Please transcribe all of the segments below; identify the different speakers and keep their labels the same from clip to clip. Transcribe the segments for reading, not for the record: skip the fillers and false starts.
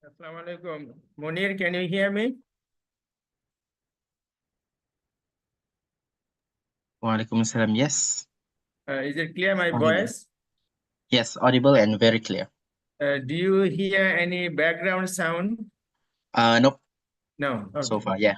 Speaker 1: Assalamu alaikum. Munir, can you hear me?
Speaker 2: Waalaikumsalam. Yes.
Speaker 1: Is it clear, my
Speaker 2: Audible.
Speaker 1: voice?
Speaker 2: Yes, audible and very clear.
Speaker 1: Do you hear any background sound?
Speaker 2: Nope,
Speaker 1: No.
Speaker 2: so
Speaker 1: Okay.
Speaker 2: far, yeah.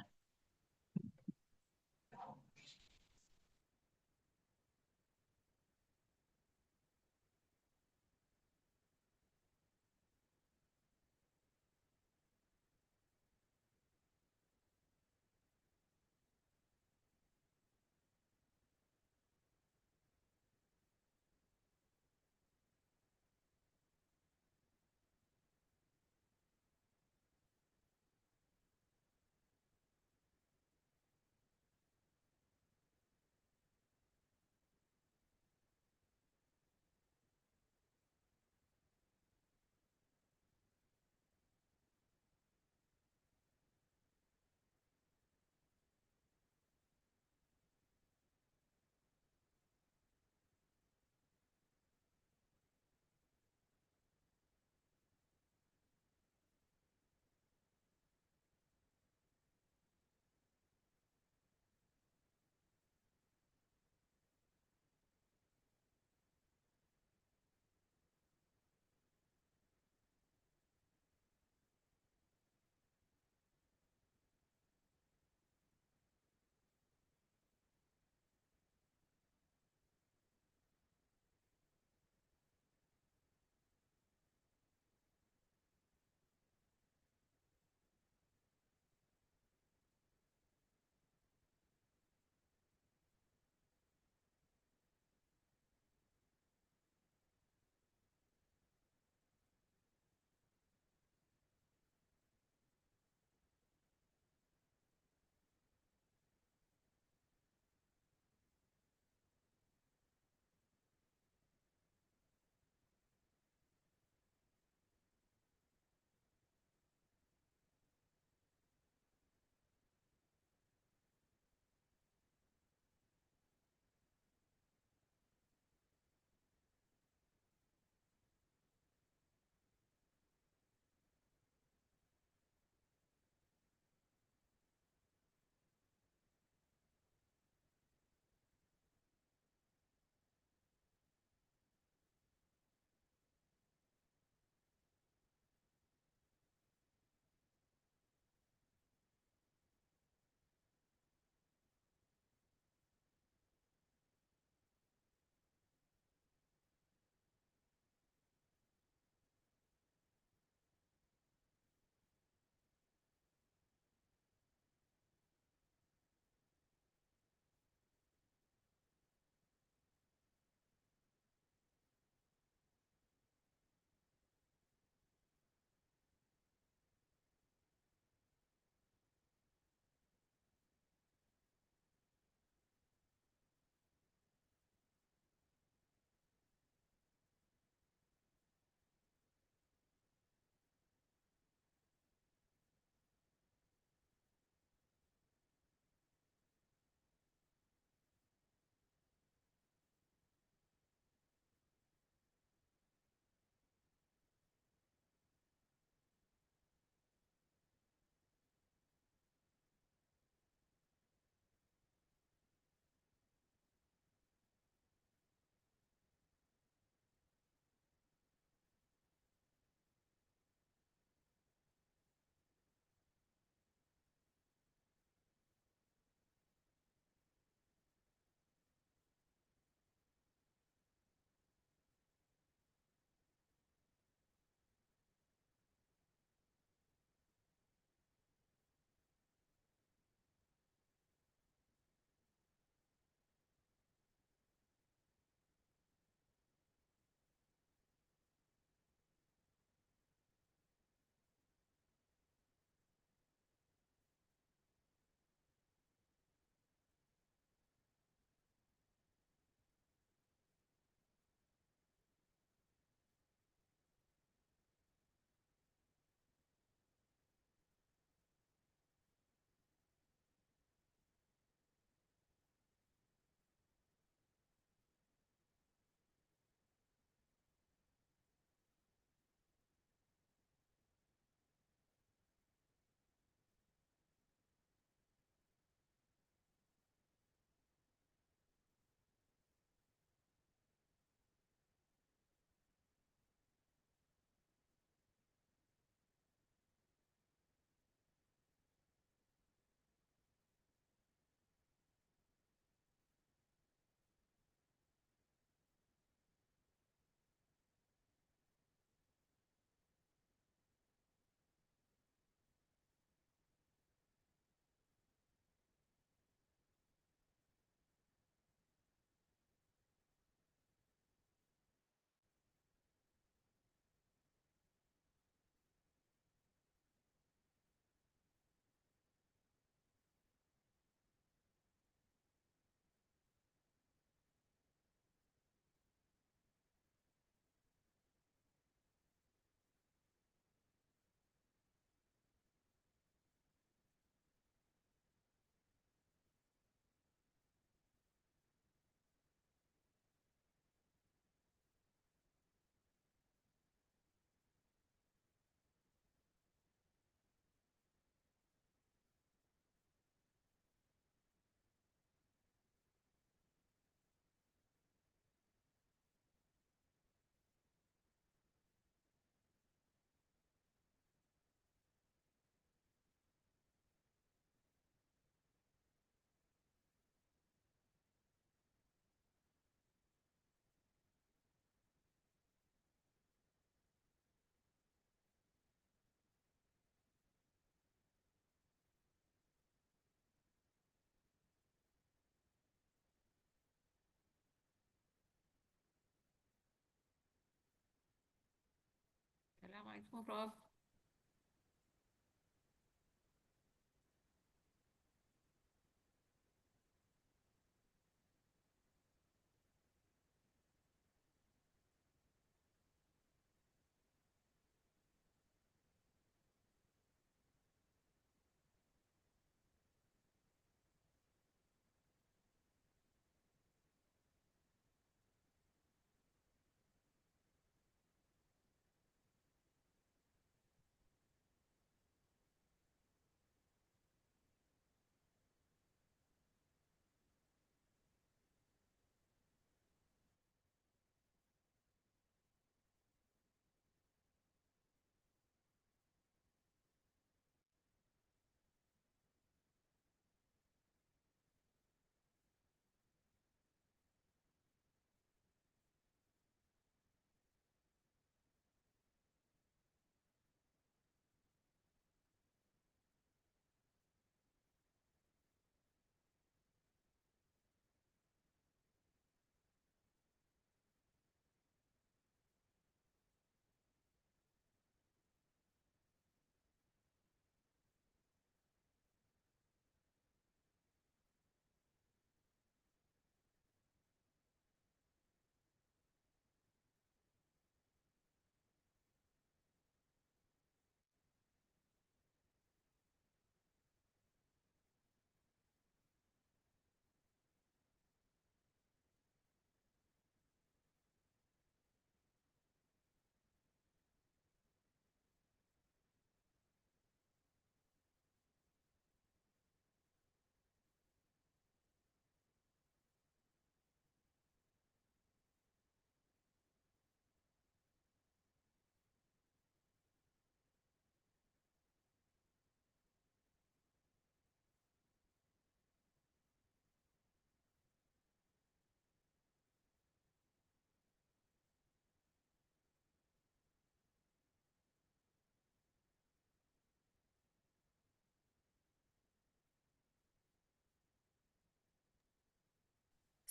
Speaker 3: Assalamualaikum, Prof.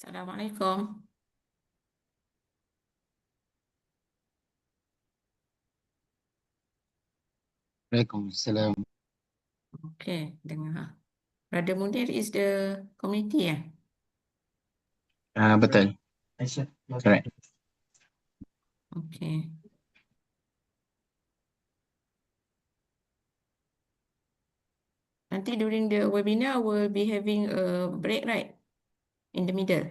Speaker 3: Assalamualaikum.
Speaker 2: Waalaikumsalam.
Speaker 3: Okay, dengar. Brother Munir is the community, ya?
Speaker 2: Betul. Correct.
Speaker 3: Okay. Nanti during the webinar, we'll be having a break, right? In the middle.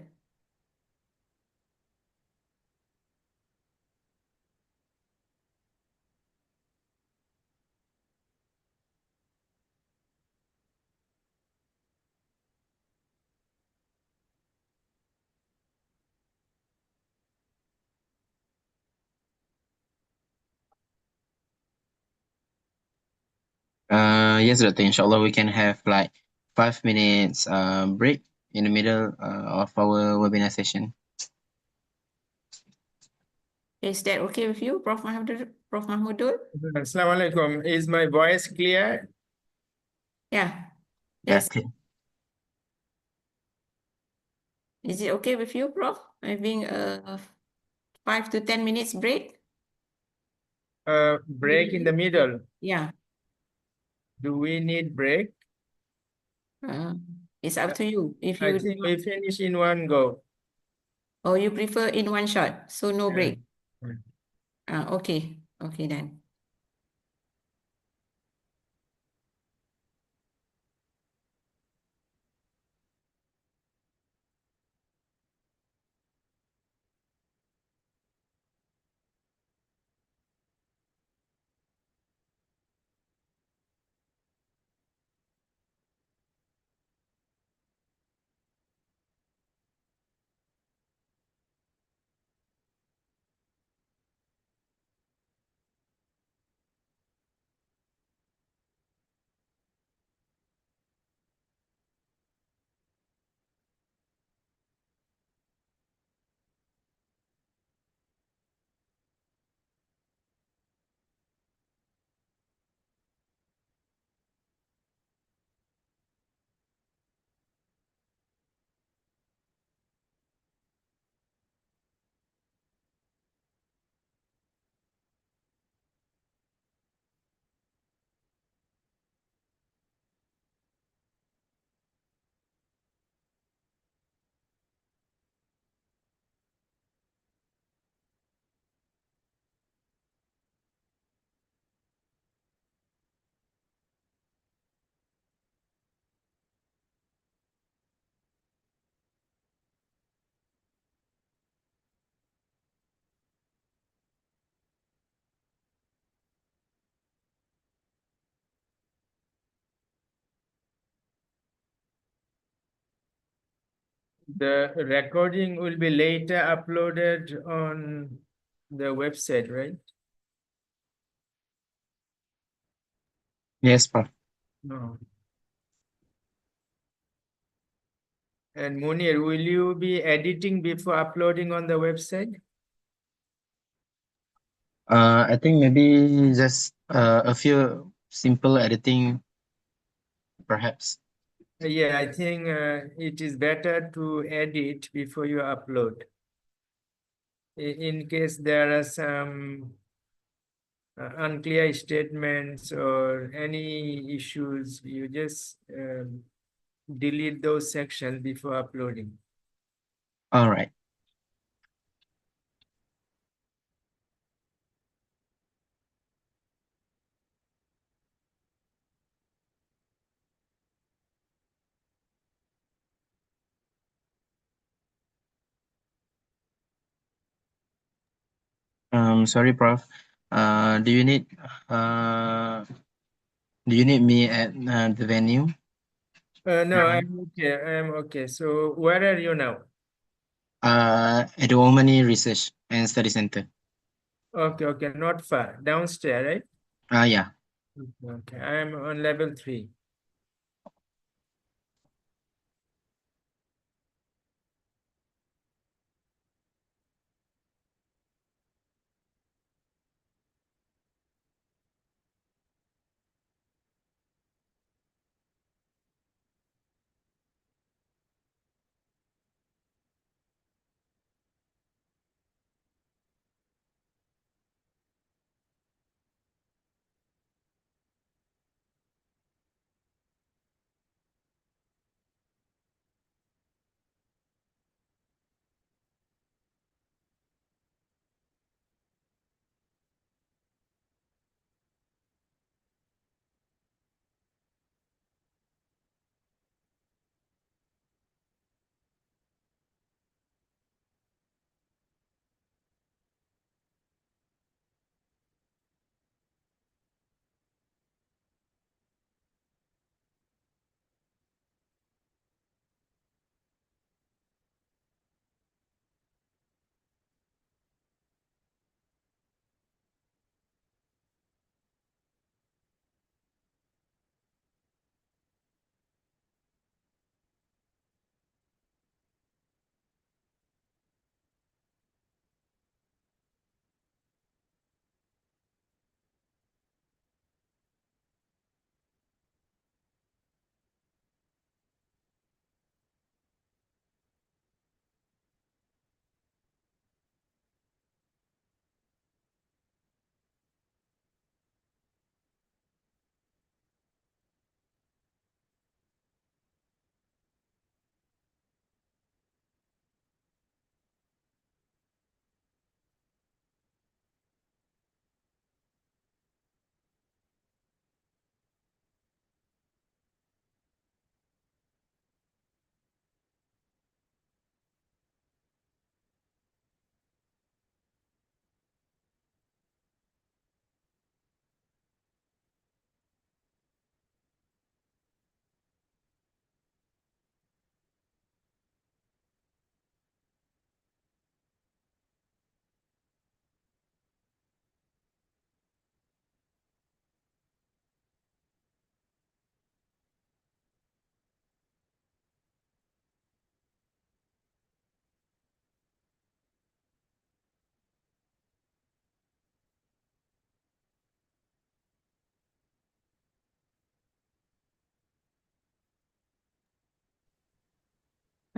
Speaker 2: Yes, Doctor. Inshallah, we can have like 5 minutes break in the middle of our webinar session.
Speaker 3: Is that okay with you, Prof. Mahmudul? Prof. Mahmudul?
Speaker 1: Assalamualaikum. Is my voice clear?
Speaker 3: Yeah.
Speaker 2: Yeah,
Speaker 3: Yes.
Speaker 2: okay.
Speaker 3: Is it okay with you, Prof? Having a 5 to 10 minutes break?
Speaker 1: Break in the middle.
Speaker 3: Yeah.
Speaker 1: Do we need break?
Speaker 3: It's up to you. If
Speaker 1: I
Speaker 3: you
Speaker 1: think we finish in one go.
Speaker 3: or you prefer in one shot, so no break.
Speaker 1: Yeah.
Speaker 3: Okay. Okay then.
Speaker 1: The recording will be later uploaded on the website, right?
Speaker 2: Yes, Prof.
Speaker 1: No. And Munir, will you be editing before uploading on the website?
Speaker 2: I think maybe just a few simple editing, perhaps.
Speaker 1: Yeah, I think it is better to edit before you upload. In case there are some unclear statements or any issues, you just delete those sections before uploading.
Speaker 2: All right. Sorry, Prof. Do you need me at the venue?
Speaker 1: No, I'm okay. I'm okay. So where are you now?
Speaker 2: At the Omani Research and Study Center.
Speaker 1: Okay, okay, not far. Downstairs, right?
Speaker 2: Yeah.
Speaker 1: Okay, I'm on level 3.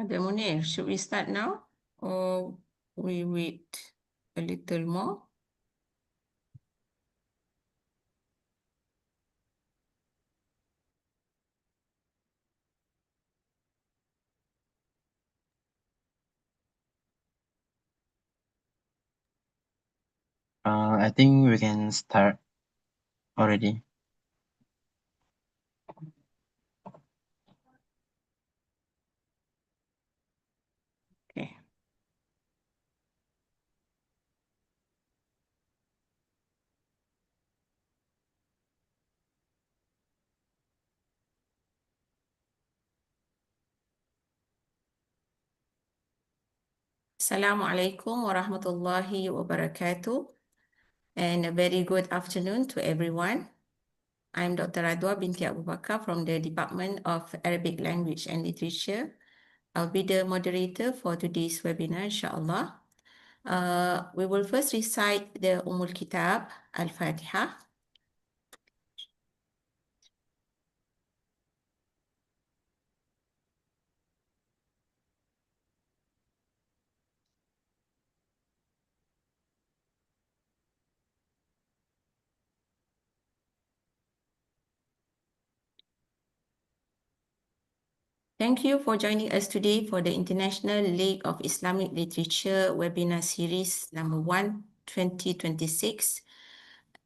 Speaker 3: Ada Munir, should we start now or we wait a little more?
Speaker 2: I think we can start already.
Speaker 3: Okay. Assalamualaikum warahmatullahi wabarakatuh, and a very good afternoon to everyone. I'm Dr. Radwa binti Abu Bakar from the Department of Arabic Language and Literature. I'll be the moderator for today's webinar, inshallah. We will first recite the Kitab, Al-Fatiha. Thank you for joining us today for the International League of Islamic Literature webinar series number 1, 2026,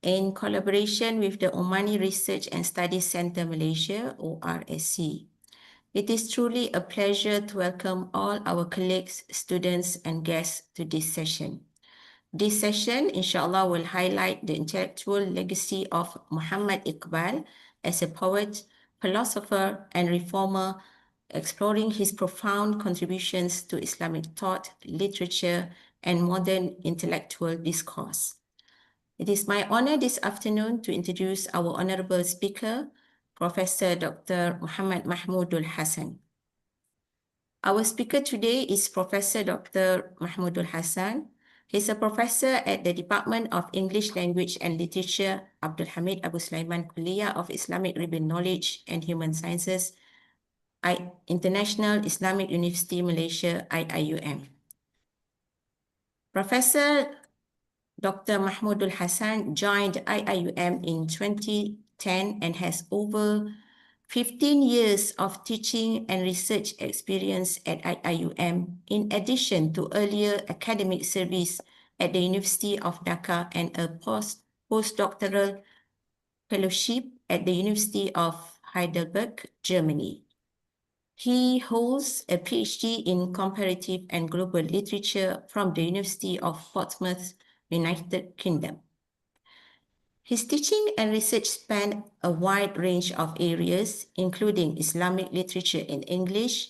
Speaker 3: in collaboration with the Omani Research and Studies Centre Malaysia, ORSC. It is truly a pleasure to welcome all our colleagues, students, and guests to this session. This session, inshallah, will highlight the intellectual legacy of Muhammad Iqbal as a poet, philosopher, and reformer, exploring his profound contributions to Islamic thought, literature, and modern intellectual discourse. It is my honor this afternoon to introduce our honorable speaker, Professor Dr. Muhammad Mahmudul Hasan. Our speaker today is Professor Dr. Mahmudul Hasan. He's a professor at the Department of English Language and Literature, Abdul Hamid Abu Sulaiman Kulliyah of Islamic Urban Knowledge and Human Sciences, International Islamic University Malaysia, IIUM. Professor Dr. Mahmudul Hasan joined IIUM in 2010 and has over 15 years of teaching and research experience at IIUM, in addition to earlier academic service at the University of Dhaka and a postdoctoral fellowship at the University of Heidelberg, Germany. He holds a PhD in Comparative and Global Literature from the University of Portsmouth, United Kingdom. His teaching and research span a wide range of areas, including Islamic literature in English,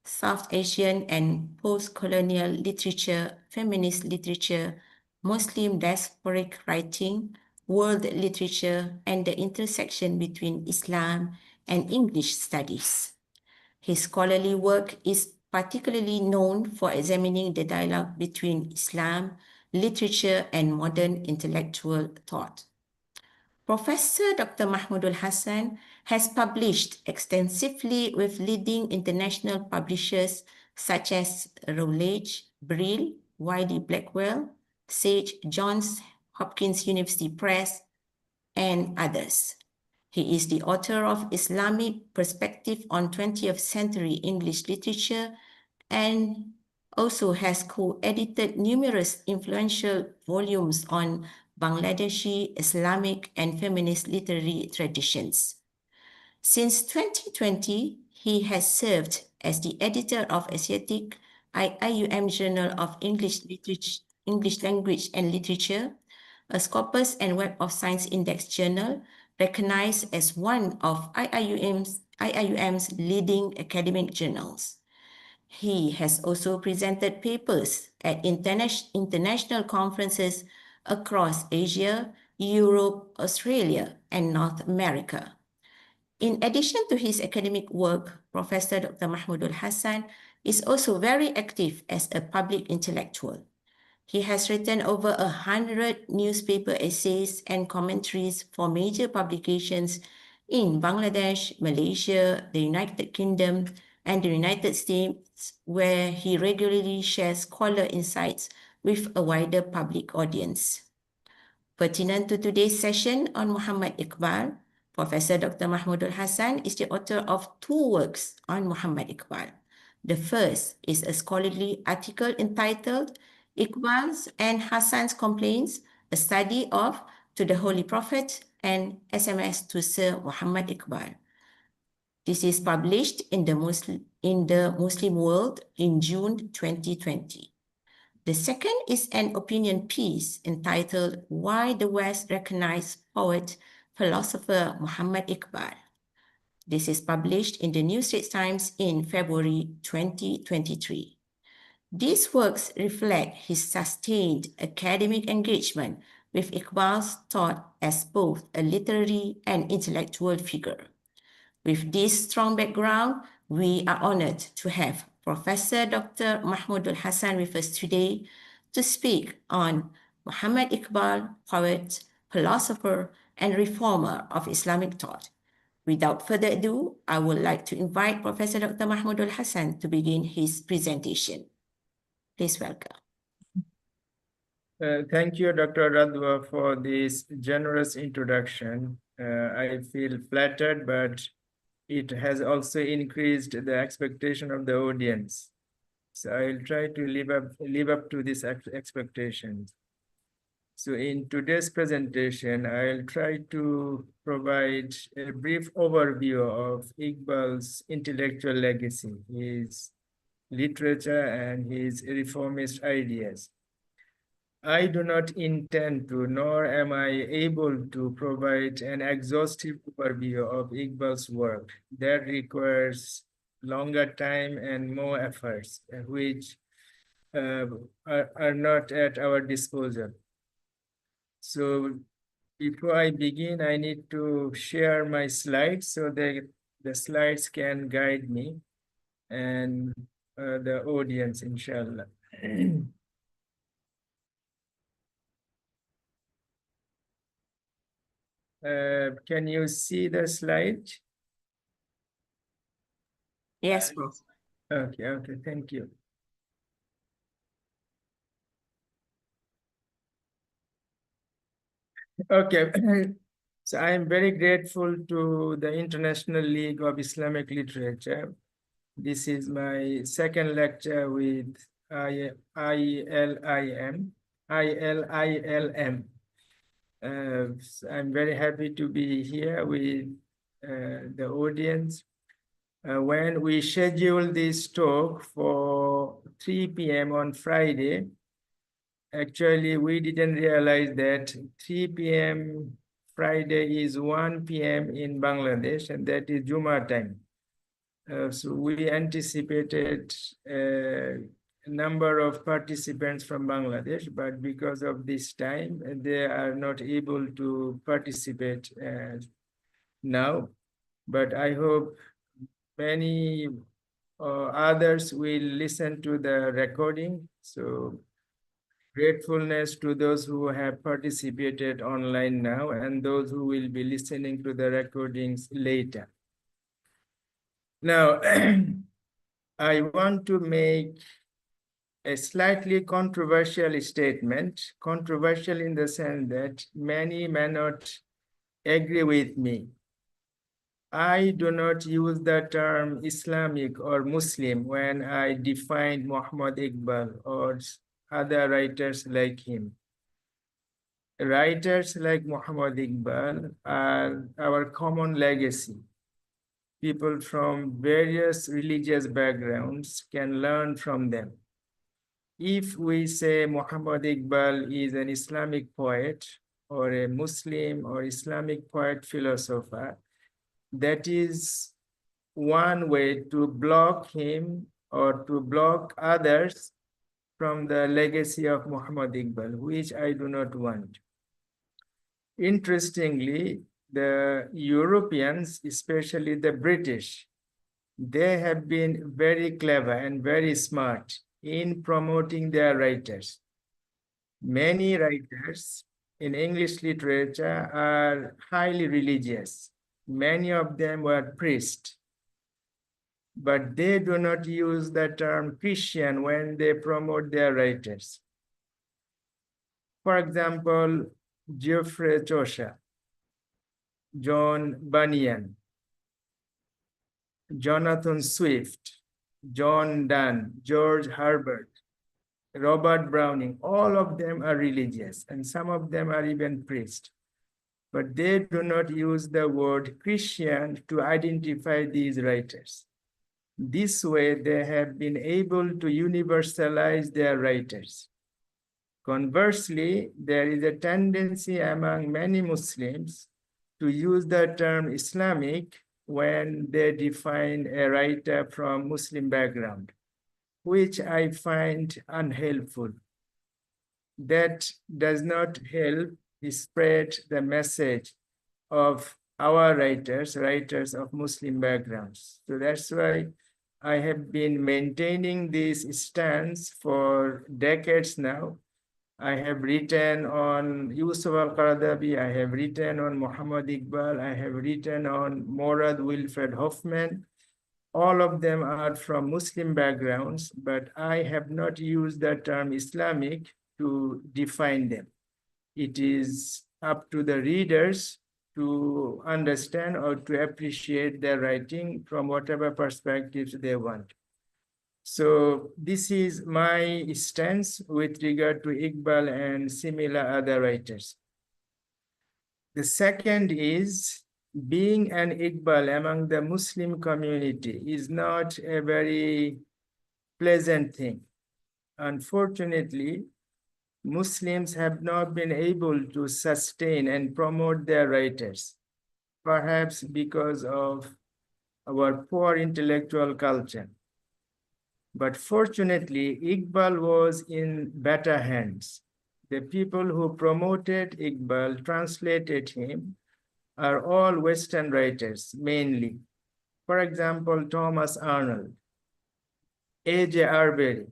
Speaker 3: South Asian and post-colonial literature, feminist literature, Muslim diasporic writing, world literature, and the intersection between Islam and English studies. His scholarly work is particularly known for examining the dialogue between Islam, literature, and modern intellectual thought. Professor Dr. Mahmudul Hasan has published extensively with leading international publishers such as Routledge, Brill, Wiley Blackwell, Sage, Johns Hopkins University Press, and others. He is the author of Islamic Perspective on 20th Century English Literature and also has co-edited numerous influential volumes on Bangladeshi, Islamic, and feminist literary traditions. Since 2020, he has served as the editor of Asiatic IIUM Journal of English Language and Literature, a Scopus and Web of Science Index journal, recognized as one of IIUM's leading academic journals. He has also presented papers at international conferences across Asia, Europe, Australia, and North America. In addition to his academic work, Professor Dr. Mahmudul Hasan is also very active as a public intellectual. He has written over 100 newspaper essays and commentaries for major publications in Bangladesh, Malaysia, the United Kingdom, and the United States, where he regularly shares scholar insights with a wider public audience. Pertinent to today's session on Muhammad Iqbal, Professor Dr. Mahmudul Hasan is the author of 2 works on Muhammad Iqbal. The first is a scholarly article entitled Iqbal's and Hasan's Complaints, a study of To the Holy Prophet and SMS to Sir Muhammad Iqbal. This is published in the Muslim World in June 2020. The second is an opinion piece entitled Why the West Recognized Poet, Philosopher Muhammad Iqbal. This is published in the New Straits Times in February 2023. These works reflect his sustained academic engagement with Iqbal's thought as both a literary and intellectual figure. With this strong background, we are honored to have Professor Dr. Mahmudul Hasan with us today to speak on Muhammad Iqbal, poet, philosopher, and reformer of Islamic thought. Without further ado, I would like to invite Professor Dr. Mahmudul Hasan to begin his presentation. Please welcome.
Speaker 1: Thank you, Dr. Radwa, for this generous introduction. I feel flattered, but it has also increased the expectation of the audience. So I'll try to live up to this expectation. So in today's presentation, I'll try to provide a brief overview of Iqbal's intellectual legacy, his literature, and his reformist ideas. I do not intend to, nor am I able to provide an exhaustive overview of Iqbal's work. That requires longer time and more efforts, which are not at our disposal. So before I begin, I need to share my slides so that the slides can guide me and the audience, inshallah. Can you see the slide?
Speaker 3: Yes, Prof.
Speaker 1: Okay, thank you. Okay, so I am very grateful to the International League of Islamic Literature. This is my second lecture with ILILM. So I'm very happy to be here with the audience. When we scheduled this talk for 3 p.m. on Friday, actually, we didn't realize that 3 p.m. Friday is 1 p.m. in Bangladesh, and that is Jummah time. So we anticipated a number of participants from Bangladesh, but because of this time, they are not able to participate now. But I hope many others will listen to the recording. So gratefulness to those who have participated online now and those who will be listening to the recordings later. Now, I want to make a slightly controversial statement, controversial in the sense that many may not agree with me. I do not use the term Islamic or Muslim when I define Muhammad Iqbal or other writers like him. Writers like Muhammad Iqbal are our common legacy. People from various religious backgrounds can learn from them. If we say Muhammad Iqbal is an Islamic poet or a Muslim or Islamic poet philosopher, that is one way to block him or to block others from the legacy of Muhammad Iqbal, which I do not want. Interestingly, the Europeans, especially the British, they have been very clever and very smart in promoting their writers. Many writers in English literature are highly religious. Many of them were priests, but they do not use the term Christian when they promote their writers. For example, Geoffrey Chaucer, John Bunyan, Jonathan Swift, John Donne, George Herbert, Robert Browning, all of them are religious, and some of them are even priests. But they do not use the word Christian to identify these writers. This way, they have been able to universalize their writers. Conversely, there is a tendency among many Muslims to use the term Islamic when they define a writer from Muslim background. which I find unhelpful. That does not help spread the message of our writers of Muslim backgrounds. So that's why I have been maintaining this stance for decades now. I have written on Yusuf al-Qaradawi, I have written on Muhammad Iqbal, I have written on Morad Wilfred Hoffman. All of them are from Muslim backgrounds, but I have not used the term Islamic to define them. It is up to the readers to understand or to appreciate their writing from whatever perspectives they want. So this is my stance with regard to Iqbal and similar other writers. The second is being an Iqbal among the Muslim community is not a very pleasant thing. Unfortunately, Muslims have not been able to sustain and promote their writers, perhaps because of our poor intellectual culture. But fortunately, Iqbal was in better hands. The people who promoted Iqbal, translated him, are all Western writers, mainly. For example, Thomas Arnold, A.J. Arbery,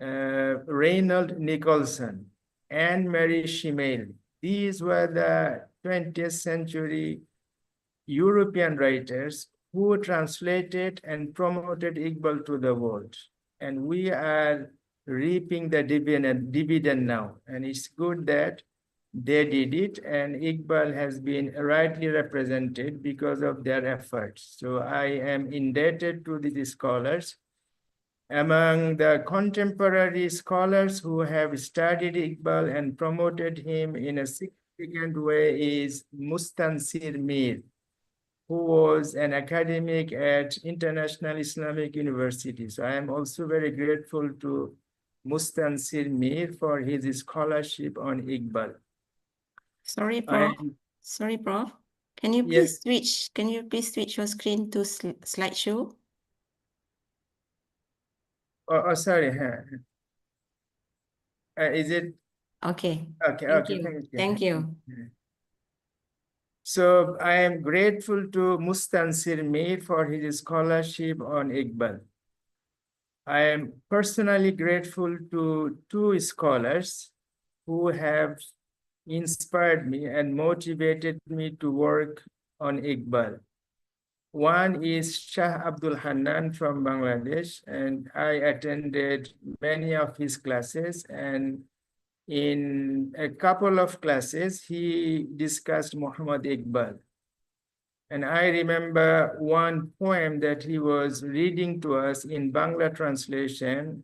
Speaker 1: Reynold Nicholson, and Mary Shimel. These were the 20th century European writers who translated and promoted Iqbal to the world. And we are reaping the dividend now. And it's good that they did it, and Iqbal has been rightly represented because of their efforts. So I am indebted to these scholars. Among the contemporary scholars who have studied Iqbal and promoted him in a significant way is Mustansir Mir, who was an academic at International Islamic University. So I am also very grateful to Mustansir Mir for his scholarship on Iqbal.
Speaker 3: Sorry, Prof. Sorry, Prof. Can you please switch? Can you please switch your screen to slideshow?
Speaker 1: Sorry. Is it?
Speaker 3: Okay.
Speaker 1: Okay.
Speaker 3: Thank
Speaker 1: Okay.
Speaker 3: you. Thank you.
Speaker 1: So I am grateful to Mustansir Mir for his scholarship on Iqbal. I am personally grateful to two scholars who have inspired me and motivated me to work on Iqbal. One is Shah Abdul Hannan from Bangladesh, and I attended many of his classes, and in a couple of classes, he discussed Muhammad Iqbal. And I remember one poem that he was reading to us in Bangla translation.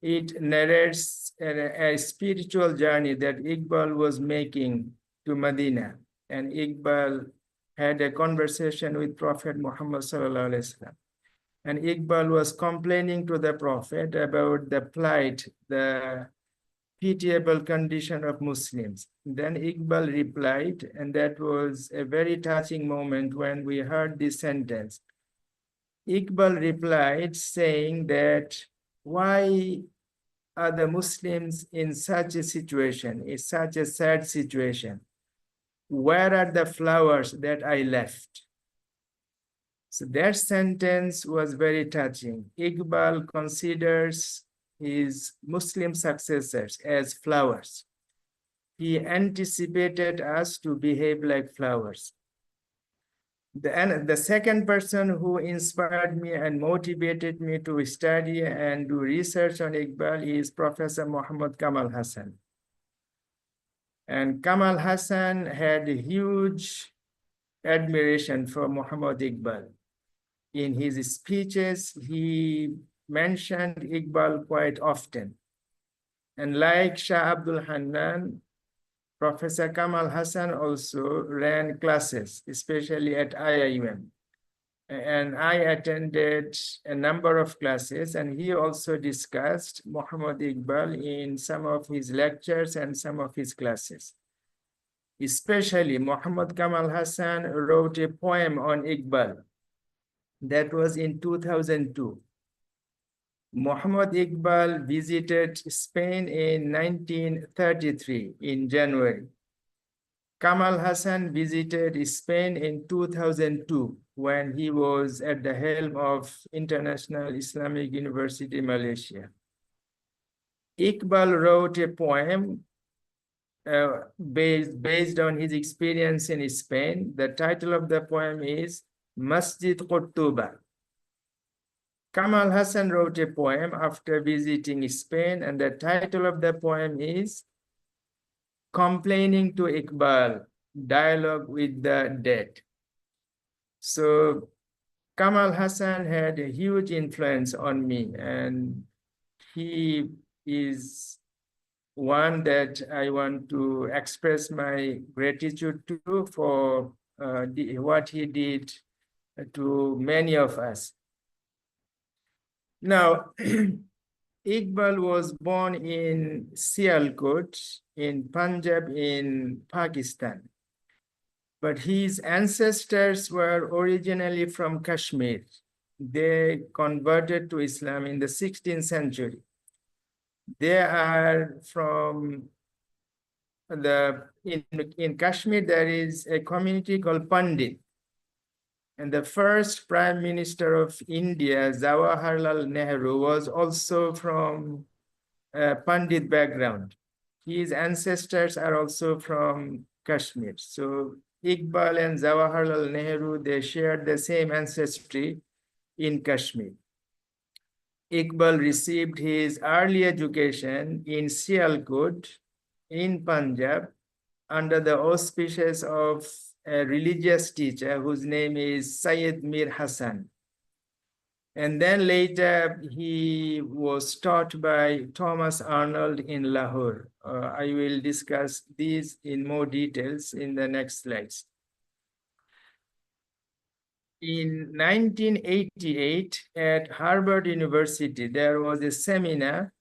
Speaker 1: It narrates a spiritual journey that Iqbal was making to Medina. And Iqbal had a conversation with Prophet Muhammad sallallahu alaihi wasallam. And Iqbal was complaining to the Prophet about the plight, the pitiable condition of Muslims. Then Iqbal replied, and that was a very touching moment when we heard this sentence. Iqbal replied saying that, why are the Muslims in such a situation, in such a sad situation? Where are the flowers that I left? So that sentence was very touching. Iqbal considers his Muslim successors as flowers. He anticipated us to behave like flowers. The second person who inspired me and motivated me to study and do research on Iqbal is Professor Muhammad Kamal Hasan. And Kamal Hasan had a huge admiration for Muhammad Iqbal. In his speeches, he mentioned Iqbal quite often. And like Shah Abdul Hannan, Professor Kamal Hasan also ran classes, especially at IIUM. And I attended a number of classes, and he also discussed Muhammad Iqbal in some of his lectures and some of his classes. Especially Muhammad Kamal Hasan wrote a poem on Iqbal. That was in 2002. Muhammad Iqbal visited Spain in 1933 in January. Kamal Hasan visited Spain in 2002 when he was at the helm of International Islamic University, Malaysia. Iqbal wrote a poem based on his experience in Spain. The title of the poem is Masjid Qurtuba. Kamal Hasan wrote a poem after visiting Spain, and the title of the poem is Complaining to Iqbal, Dialogue with the Dead. So Kamal Hasan had a huge influence on me, and he is one that I want to express my gratitude to for what he did to many of us. Now, Iqbal was born in Sialkot in Punjab in Pakistan, but his ancestors were originally from Kashmir. They converted to Islam in the 16th century. They are from in Kashmir, there is a community called Pandit. And the first Prime Minister of India, Jawaharlal Nehru, was also from a Pandit background. His ancestors are also from Kashmir. So Iqbal and Jawaharlal Nehru, they shared the same ancestry in Kashmir. Iqbal received his early education in Sialkot in Punjab under the auspices of a religious teacher whose name is Sayyid Mir Hasan. And then later he was taught by Thomas Arnold in Lahore. I will discuss these in more details in the next slides. In 1988 at Harvard University, there was a seminar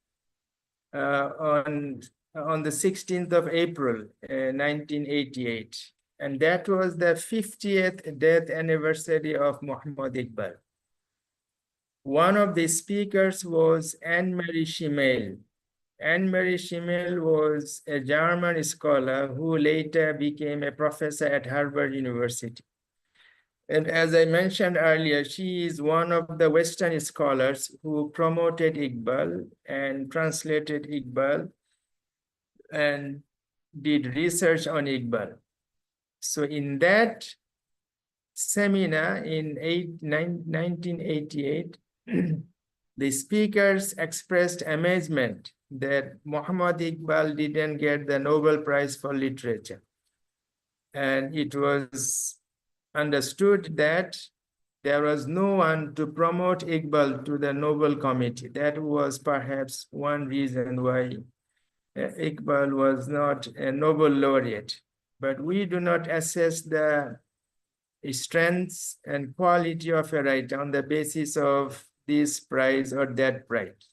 Speaker 1: on the 16th of April, 1988. And that was the 50th death anniversary of Muhammad Iqbal. One of the speakers was Anne-Marie Schimmel. Anne-Marie Schimmel was a German scholar who later became a professor at Harvard University. And as I mentioned earlier, she is one of the Western scholars who promoted Iqbal and translated Iqbal and did research on Iqbal. So in that seminar in 1988, the speakers expressed amazement that Muhammad Iqbal didn't get the Nobel Prize for Literature. And it was understood that there was no one to promote Iqbal to the Nobel Committee. That was perhaps one reason why Iqbal was not a Nobel laureate. But we do not assess the strengths and quality of a writer on the basis of this prize or that prize.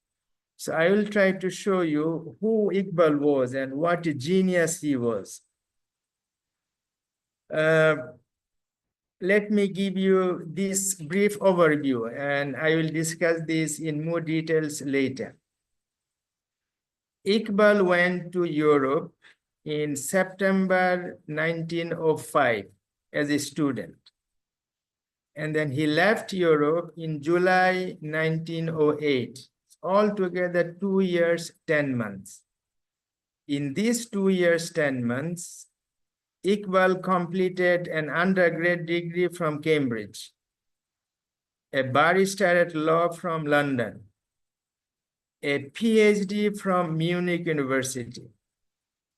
Speaker 1: So I will try to show you who Iqbal was and what a genius he was. Let me give you this brief overview, and I will discuss this in more details later. Iqbal went to Europe in September 1905 as a student. And then he left Europe in July 1908. Altogether 2 years, 10 months. In these 2 years, 10 months, Iqbal completed an undergrad degree from Cambridge, a barrister at law from London, a PhD from Munich University,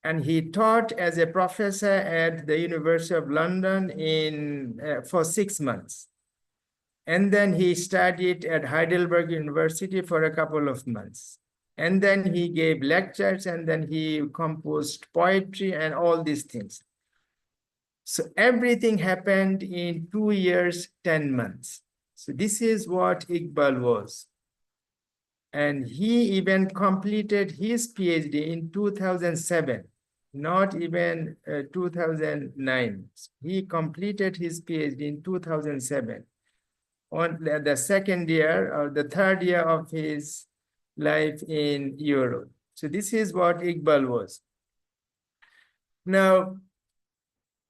Speaker 1: and he taught as a professor at the University of London for 6 months. And then he studied at Heidelberg University for a couple of months. And then he gave lectures, and then he composed poetry and all these things. So everything happened in 2 years, 10 months. So this is what Iqbal was. And he even completed his PhD in 2007, not even 2009. He completed his PhD in 2007. on the second year or the third year of his life in Europe. So this is what Iqbal was. Now,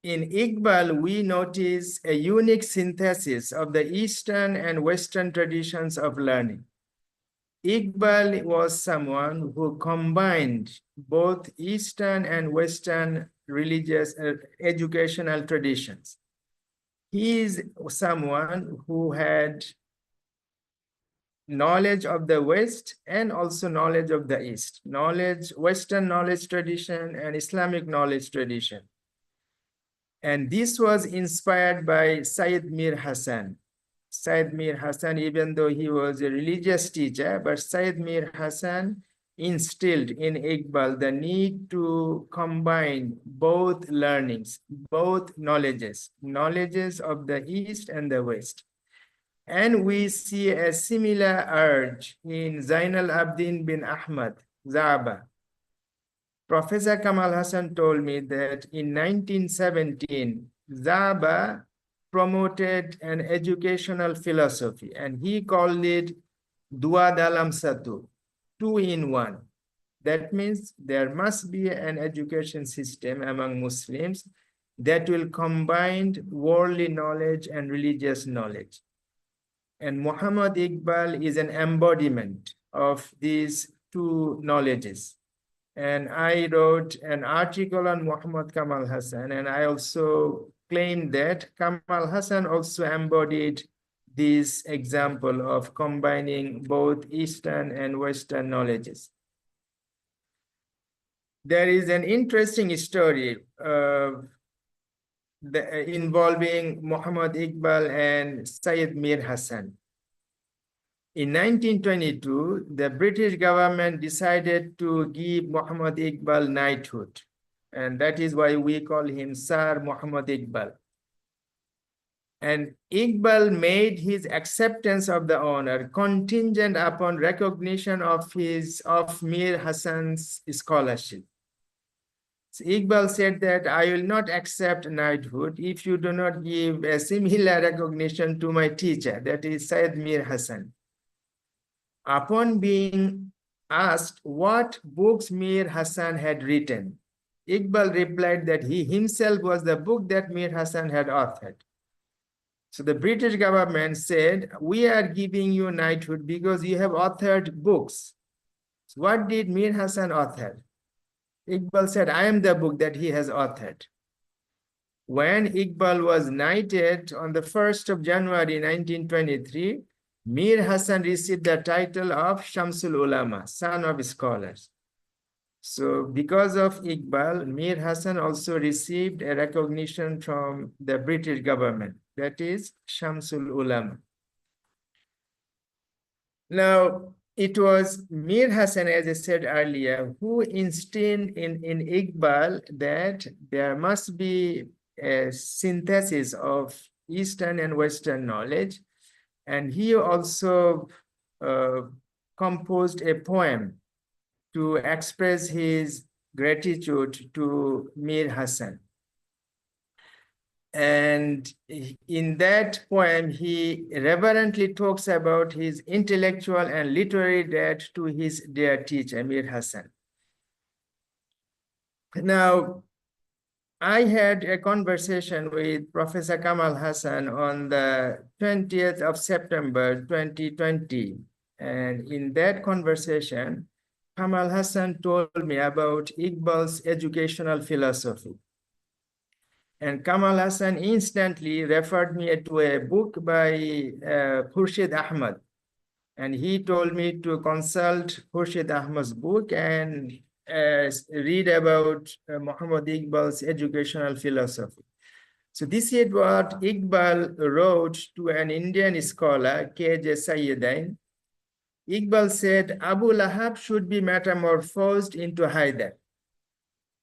Speaker 1: in Iqbal, we notice a unique synthesis of the Eastern and Western traditions of learning. Iqbal was someone who combined both Eastern and Western religious educational traditions. He is someone who had knowledge of the West and also knowledge of the East, Western knowledge tradition and Islamic knowledge tradition. And this was inspired by Sayyid Mir Hasan. Sayyid Mir Hasan, even though he was a religious teacher, but Sayyid Mir Hasan instilled in Iqbal the need to combine both learnings, both knowledges of the East and the West. And we see a similar urge in Zainal Abidin bin Ahmad, Zaba. Professor Kamal Hasan told me that in 1917, Zaba promoted an educational philosophy, and he called it Dua Dalam Satu, 2-in-1. That means there must be an education system among Muslims that will combine worldly knowledge and religious knowledge. And Muhammad Iqbal is an embodiment of these two knowledges. And I wrote an article on Muhammad Kamal Hasan, and I also claimed that Kamal Hasan also embodied this example of combining both Eastern and Western knowledges. There is an interesting story involving Muhammad Iqbal and Sayyid Mir Hasan. In 1922, the British government decided to give Muhammad Iqbal knighthood, and that is why we call him Sir Muhammad Iqbal. And Iqbal made his acceptance of the honor contingent upon recognition of Mir Hasan's scholarship. So Iqbal said that I will not accept knighthood if you do not give a similar recognition to my teacher, that is Sayyid Mir Hasan. Upon being asked what books Mir Hasan had written, Iqbal replied that he himself was the book that Mir Hasan had authored. So the British government said, we are giving you knighthood because you have authored books. So what did Mir Hasan author? Iqbal said, I am the book that he has authored. When Iqbal was knighted on the 1st of January 1923, Mir Hasan received the title of Shamsul Ulama, son of scholars. So because of Iqbal, Mir Hasan also received a recognition from the British government, that is Shamsul Ulama. Now, it was Mir Hasan, as I said earlier, who instilled in Iqbal that there must be a synthesis of Eastern and Western knowledge. And he also composed a poem to express his gratitude to Mir Hasan. And in that poem, he reverently talks about his intellectual and literary debt to his dear teacher, Mir Hasan. Now, I had a conversation with Professor Kamal Hasan on the 20th of September, 2020. And in that conversation, Kamal Hasan told me about Iqbal's educational philosophy. And Kamal Hasan instantly referred me to a book by Khurshid Ahmad. And he told me to consult Khurshid Ahmad's book and read about Muhammad Iqbal's educational philosophy. So this is what Iqbal wrote to an Indian scholar, K.J. Sayyidain. Iqbal said, Abu Lahab should be metamorphosed into Haidar.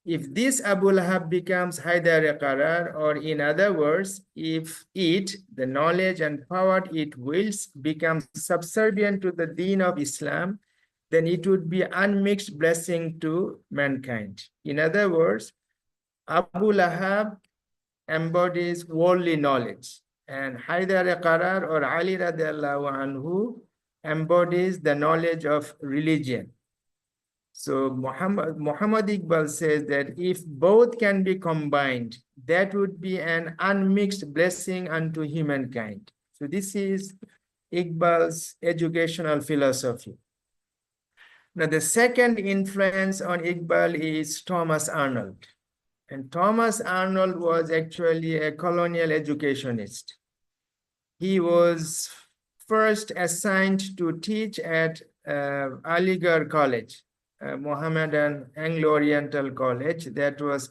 Speaker 1: If this Abu Lahab becomes Haidar Qarar, or in other words, if it, the knowledge and power it wields, becomes subservient to the deen of Islam, then it would be unmixed blessing to mankind. In other words, Abu Lahab embodies worldly knowledge. and Haidar Qarar or Ali radiallahu anhu embodies the knowledge of religion. So Muhammad Iqbal says that if both can be combined, that would be an unmixed blessing unto humankind. So this is Iqbal's educational philosophy. Now, the second influence on Iqbal is Thomas Arnold. And Thomas Arnold was actually a colonial educationist. He was first assigned to teach at Aligarh College, Mohammedan Anglo-Oriental College that was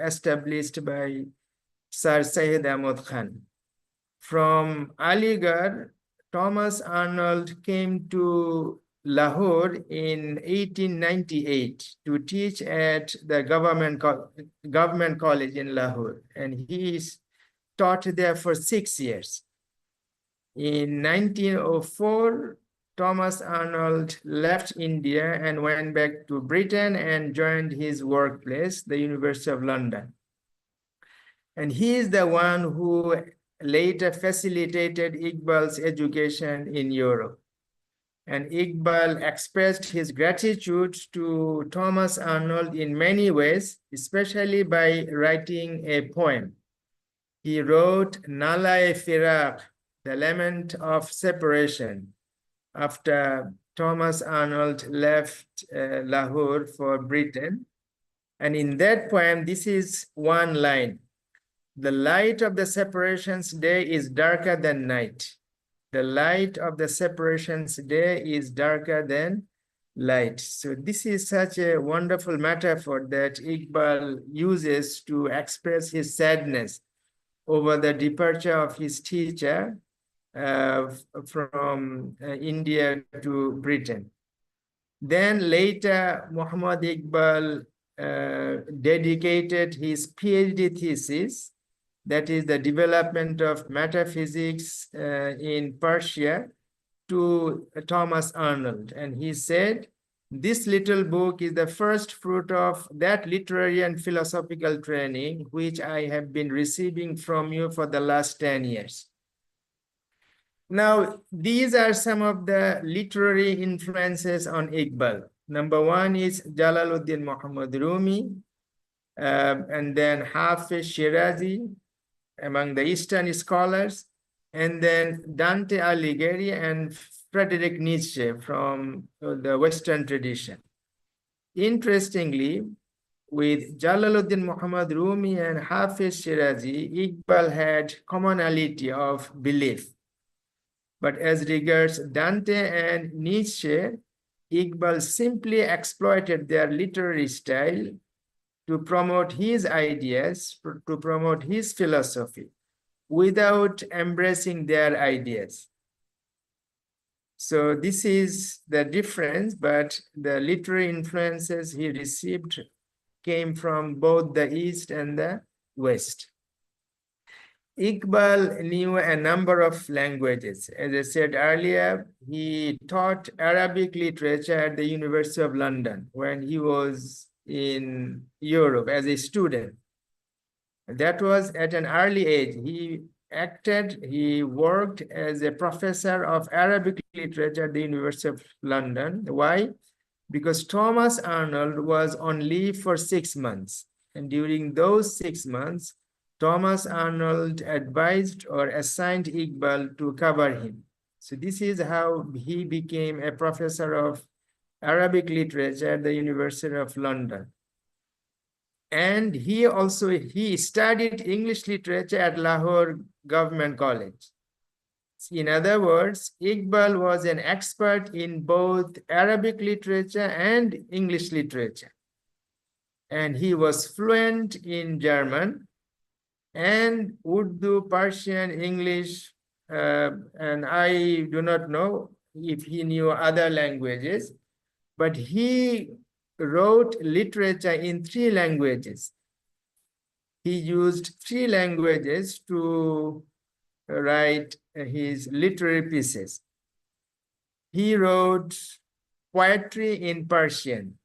Speaker 1: established by Sir Syed Ahmad Khan. From Aligarh, Thomas Arnold came to Lahore in 1898 to teach at the government college in Lahore, and he taught there for 6 years. In 1904, Thomas Arnold left India and went back to Britain and joined his workplace, the University of London. And he is the one who later facilitated Iqbal's education in Europe. And Iqbal expressed his gratitude to Thomas Arnold in many ways, especially by writing a poem. He wrote Nala-e-Firaq, the lament of separation, after Thomas Arnold left Lahore for Britain. And in that poem, this is one line: "The light of the separation's day is darker than night." The light of the separation's day is darker than light. So this is such a wonderful metaphor that Iqbal uses to express his sadness over the departure of his teacher from India to Britain. Then later, Muhammad Iqbal dedicated his PhD thesis, that is the development of metaphysics in Persia, to Thomas Arnold. And he said, "This little book is the first fruit of that literary and philosophical training which I have been receiving from you for the last 10 years. Now, these are some of the literary influences on Iqbal. Number one is Jalaluddin Muhammad Rumi, and then Hafiz Shirazi, among the Eastern scholars, and then Dante Alighieri and Friedrich Nietzsche from the Western tradition. Interestingly, with Jalaluddin Muhammad Rumi and Hafiz Shirazi, Iqbal had commonality of belief. But as regards Dante and Nietzsche, Iqbal simply exploited their literary style to promote his ideas, to promote his philosophy, without embracing their ideas. So this is the difference, but the literary influences he received came from both the East and the West. Iqbal knew a number of languages. As I said earlier, he taught Arabic literature at the University of London when he was in Europe as a student. That was at an early age. He worked as a professor of Arabic literature at the University of London. Why? Because Thomas Arnold was on leave for 6 months. And during those 6 months, Thomas Arnold advised or assigned Iqbal to cover him. So this is how he became a professor of Arabic literature at the University of London. And he studied English literature at Lahore Government College. In other words, Iqbal was an expert in both Arabic literature and English literature. And he was fluent in German and Urdu, Persian, English, and I do not know if he knew other languages, but he wrote literature in 3 languages. He used 3 languages to write his literary pieces. He wrote poetry in Persian,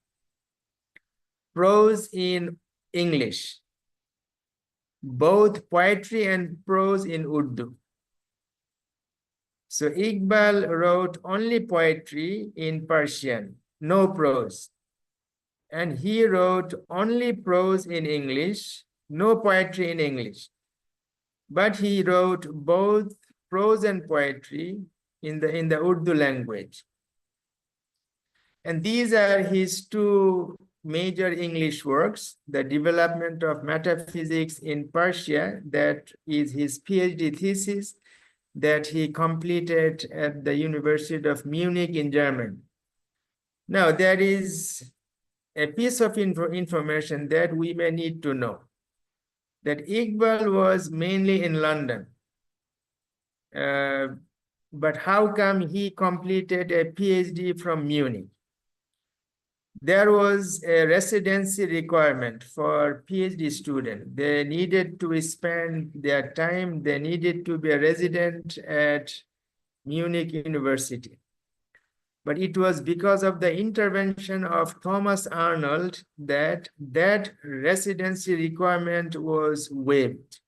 Speaker 1: prose in English, both poetry and prose in Urdu. So Iqbal wrote only poetry in Persian, no prose. And he wrote only prose in English, no poetry in English. But he wrote both prose and poetry in the Urdu language. And these are his two major English works: The Development of Metaphysics in Persia, that is his PhD thesis that he completed at the University of Munich in Germany. Now, there is a piece of information that we may need to know, that Iqbal was mainly in London. But how come he completed a PhD from Munich? There was a residency requirement for PhD students. They needed to spend their time, they needed to be a resident at Munich University. But it was because of the intervention of Thomas Arnold that residency requirement was waived.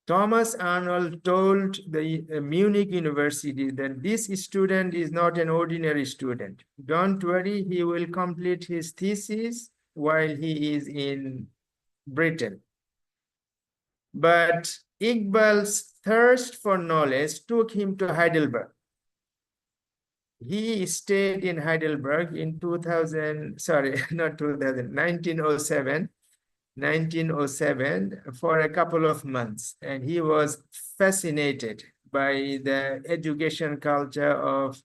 Speaker 1: Thomas Arnold told the Munich University that this student is not an ordinary student. Don't worry, he will complete his thesis while he is in Britain. But Iqbal's thirst for knowledge took him to Heidelberg. He stayed in Heidelberg in 1907 for a couple of months, and he was fascinated by the education culture of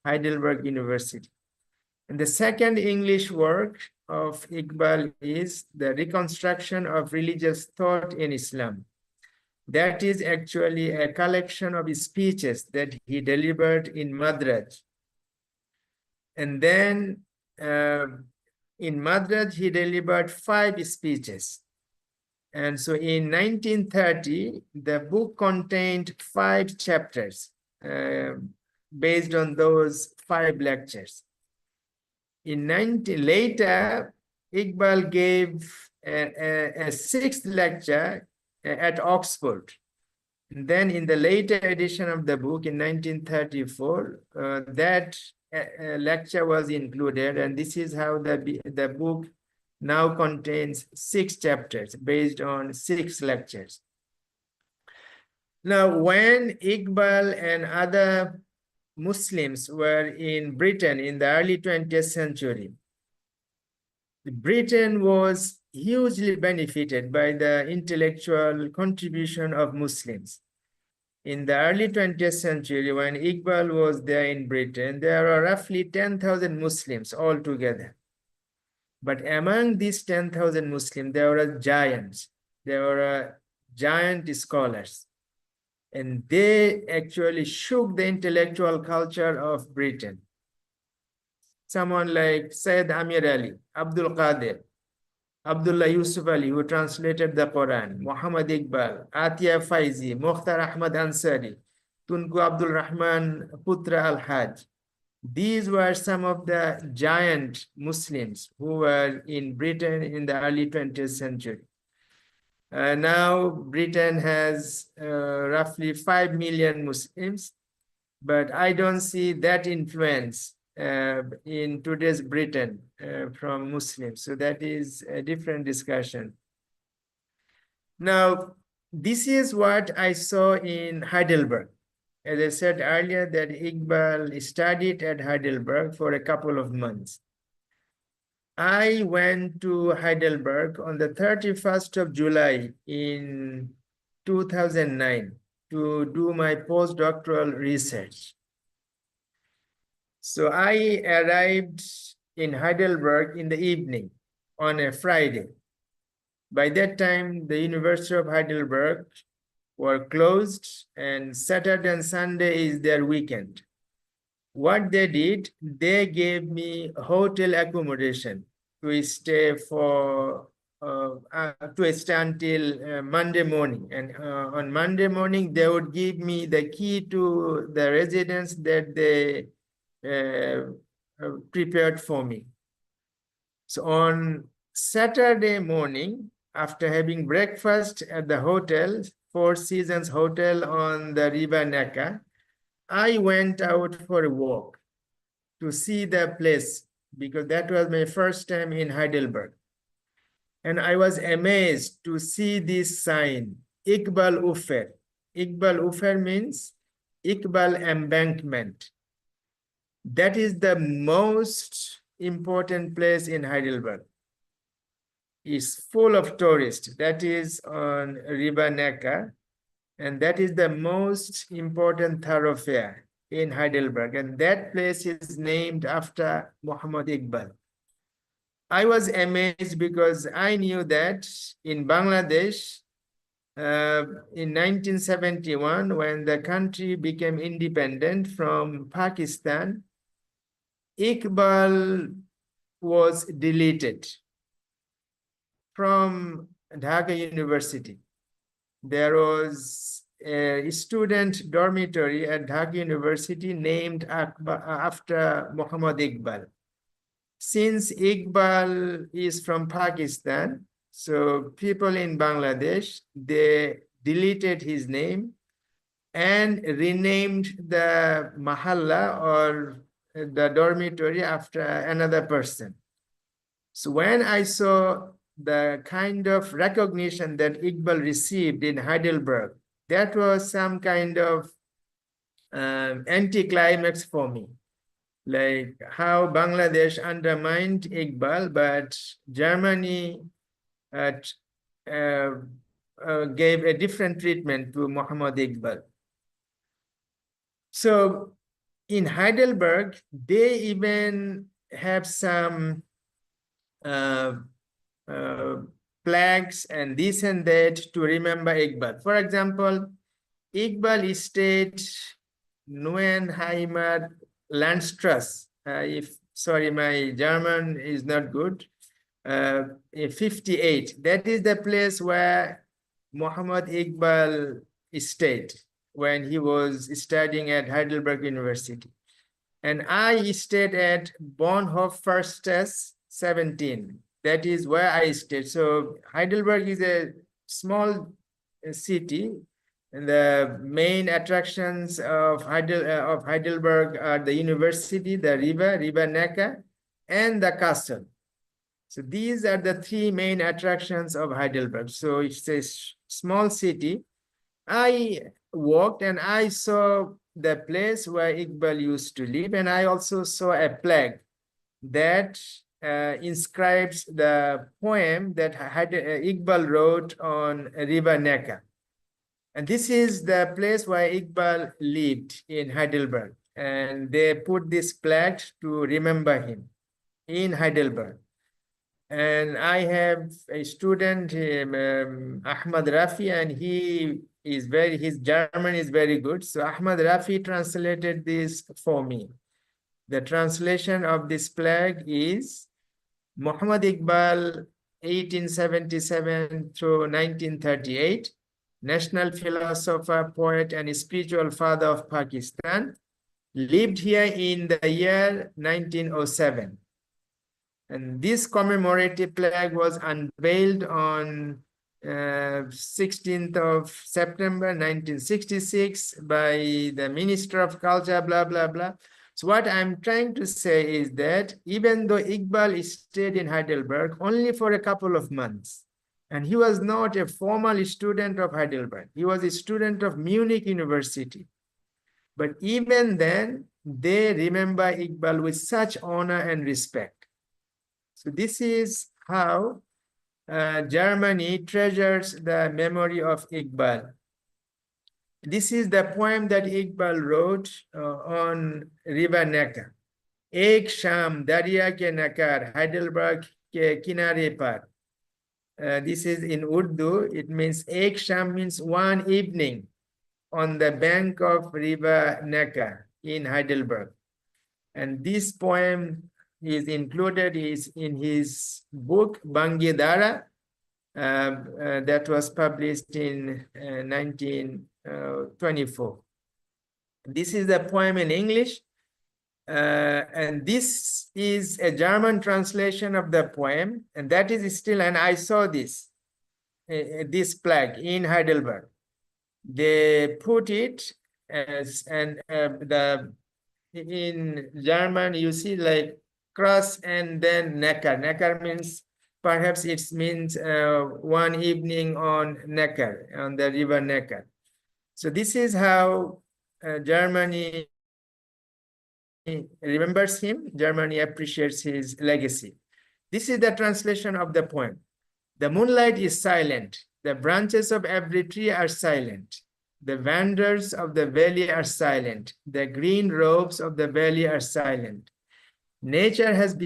Speaker 1: Heidelberg University. And the second English work of Iqbal is The Reconstruction of Religious Thought in Islam. That is actually a collection of speeches that he delivered in Madraj. And then in Madraj, he delivered 5 speeches. And so in 1930, the book contained 5 chapters based on those 5 lectures. Later, Iqbal gave a 6th lecture at Oxford. And then in the later edition of the book in 1934, that lecture was included, and this is how the book now contains 6 chapters based on 6 lectures. Now, when Iqbal and other Muslims were in Britain in the early 20th century, Britain was hugely benefited by the intellectual contribution of Muslims. In the early 20th century, when Iqbal was there in Britain, there were roughly 10,000 Muslims altogether. But among these 10,000 Muslims, there were giants. There were giant scholars. And they actually shook the intellectual culture of Britain. Someone like Sayyid Amir Ali, Abdul Qadir, Abdullah Yusuf Ali, who translated the Quran, Muhammad Iqbal, Atiya Faizi, Mukhtar Ahmad Ansari, Tunku Abdul Rahman Putra Al-Hajj. These were some of the giant Muslims who were in Britain in the early 20th century. Now Britain has roughly 5 million Muslims, but I don't see that influence in today's Britain from Muslims. So that is a different discussion. Now, this is what I saw in Heidelberg. As I said earlier, that Iqbal studied at Heidelberg for a couple of months. I went to Heidelberg on the 31st of July in 2009 to do my postdoctoral research. So I arrived in Heidelberg in the evening on a Friday. By that time, the University of Heidelberg were closed, and Saturday and Sunday is their weekend. What they did, they gave me hotel accommodation to stay until Monday morning. And on Monday morning, they would give me the key to the residence that they prepared for me. So on Saturday morning, after having breakfast at the hotel, Four Seasons Hotel on the River Neckar, I went out for a walk to see the place because that was my first time in Heidelberg. And I was amazed to see this sign, Iqbal Ufer. Iqbal Ufer means Iqbal embankment. That is the most important place in Heidelberg. It's full of tourists. That is on River Neckar. And that is the most important thoroughfare in Heidelberg. And that place is named after Muhammad Iqbal. I was amazed because I knew that in Bangladesh, in 1971, when the country became independent from Pakistan, Iqbal was deleted from Dhaka University. There was a student dormitory at Dhaka University named after Muhammad Iqbal. Since Iqbal is from Pakistan, so people in Bangladesh, they deleted his name and renamed the mahalla or the dormitory after another person. So when I saw the kind of recognition that Iqbal received in Heidelberg, that was some kind of anticlimax for me. Like how Bangladesh undermined Iqbal, but Germany gave a different treatment to Muhammad Iqbal. So in Heidelberg, they even have some flags and this and that to remember Iqbal. For example, Iqbal Estate Neuenheimer Landstrasse. Sorry, my German is not good. 58. That is the place where Muhammad Iqbal stayed when he was studying at Heidelberg University. And I stayed at Bonhoefferstrasse 17. That is where I stayed. So Heidelberg is a small city. And the main attractions of Heidelberg are the university, the River Neckar, and the castle. So these are the three main attractions of Heidelberg. So it's a small city. I walked and I saw the place where Iqbal used to live, and I also saw a plaque that inscribes the poem that Iqbal wrote on River Neckar. And this is the place where Iqbal lived in Heidelberg. And they put this plaque to remember him in Heidelberg. And I have a student, Ahmad Rafi, and his German is very good. So Ahmad Rafi translated this for me. The translation of this plaque is Muhammad Iqbal, 1877 through 1938, national philosopher, poet, and spiritual father of Pakistan, lived here in the year 1907. And this commemorative plaque was unveiled on 16th of September 1966 by the Minister of Culture, blah, blah, blah. So what I'm trying to say is that even though Iqbal stayed in Heidelberg only for a couple of months, and he was not a formal student of Heidelberg, he was a student of Munich University. But even then, they remember Iqbal with such honor and respect. So this is how Germany treasures the memory of Iqbal. This is the poem that Iqbal wrote on River Neckar. Ek sham darya ke nakar, Heidelberg ke kinare par. This is in Urdu. It means Ek sham means one evening on the bank of River Neckar in Heidelberg. And this poem is included in his book Bangidara that was published in 1924. This is the poem in English, and this is a German translation of the poem, and that is still, and I saw this. this plaque in Heidelberg. They put it as, and in German, you see like cross and then Neckar. Neckar means, perhaps it means one evening on Neckar, on the river Neckar. So this is how Germany remembers him. Germany appreciates his legacy. This is the translation of the poem. The moonlight is silent. The branches of every tree are silent. The wanderers of the valley are silent. The green robes of the valley are silent. Nature has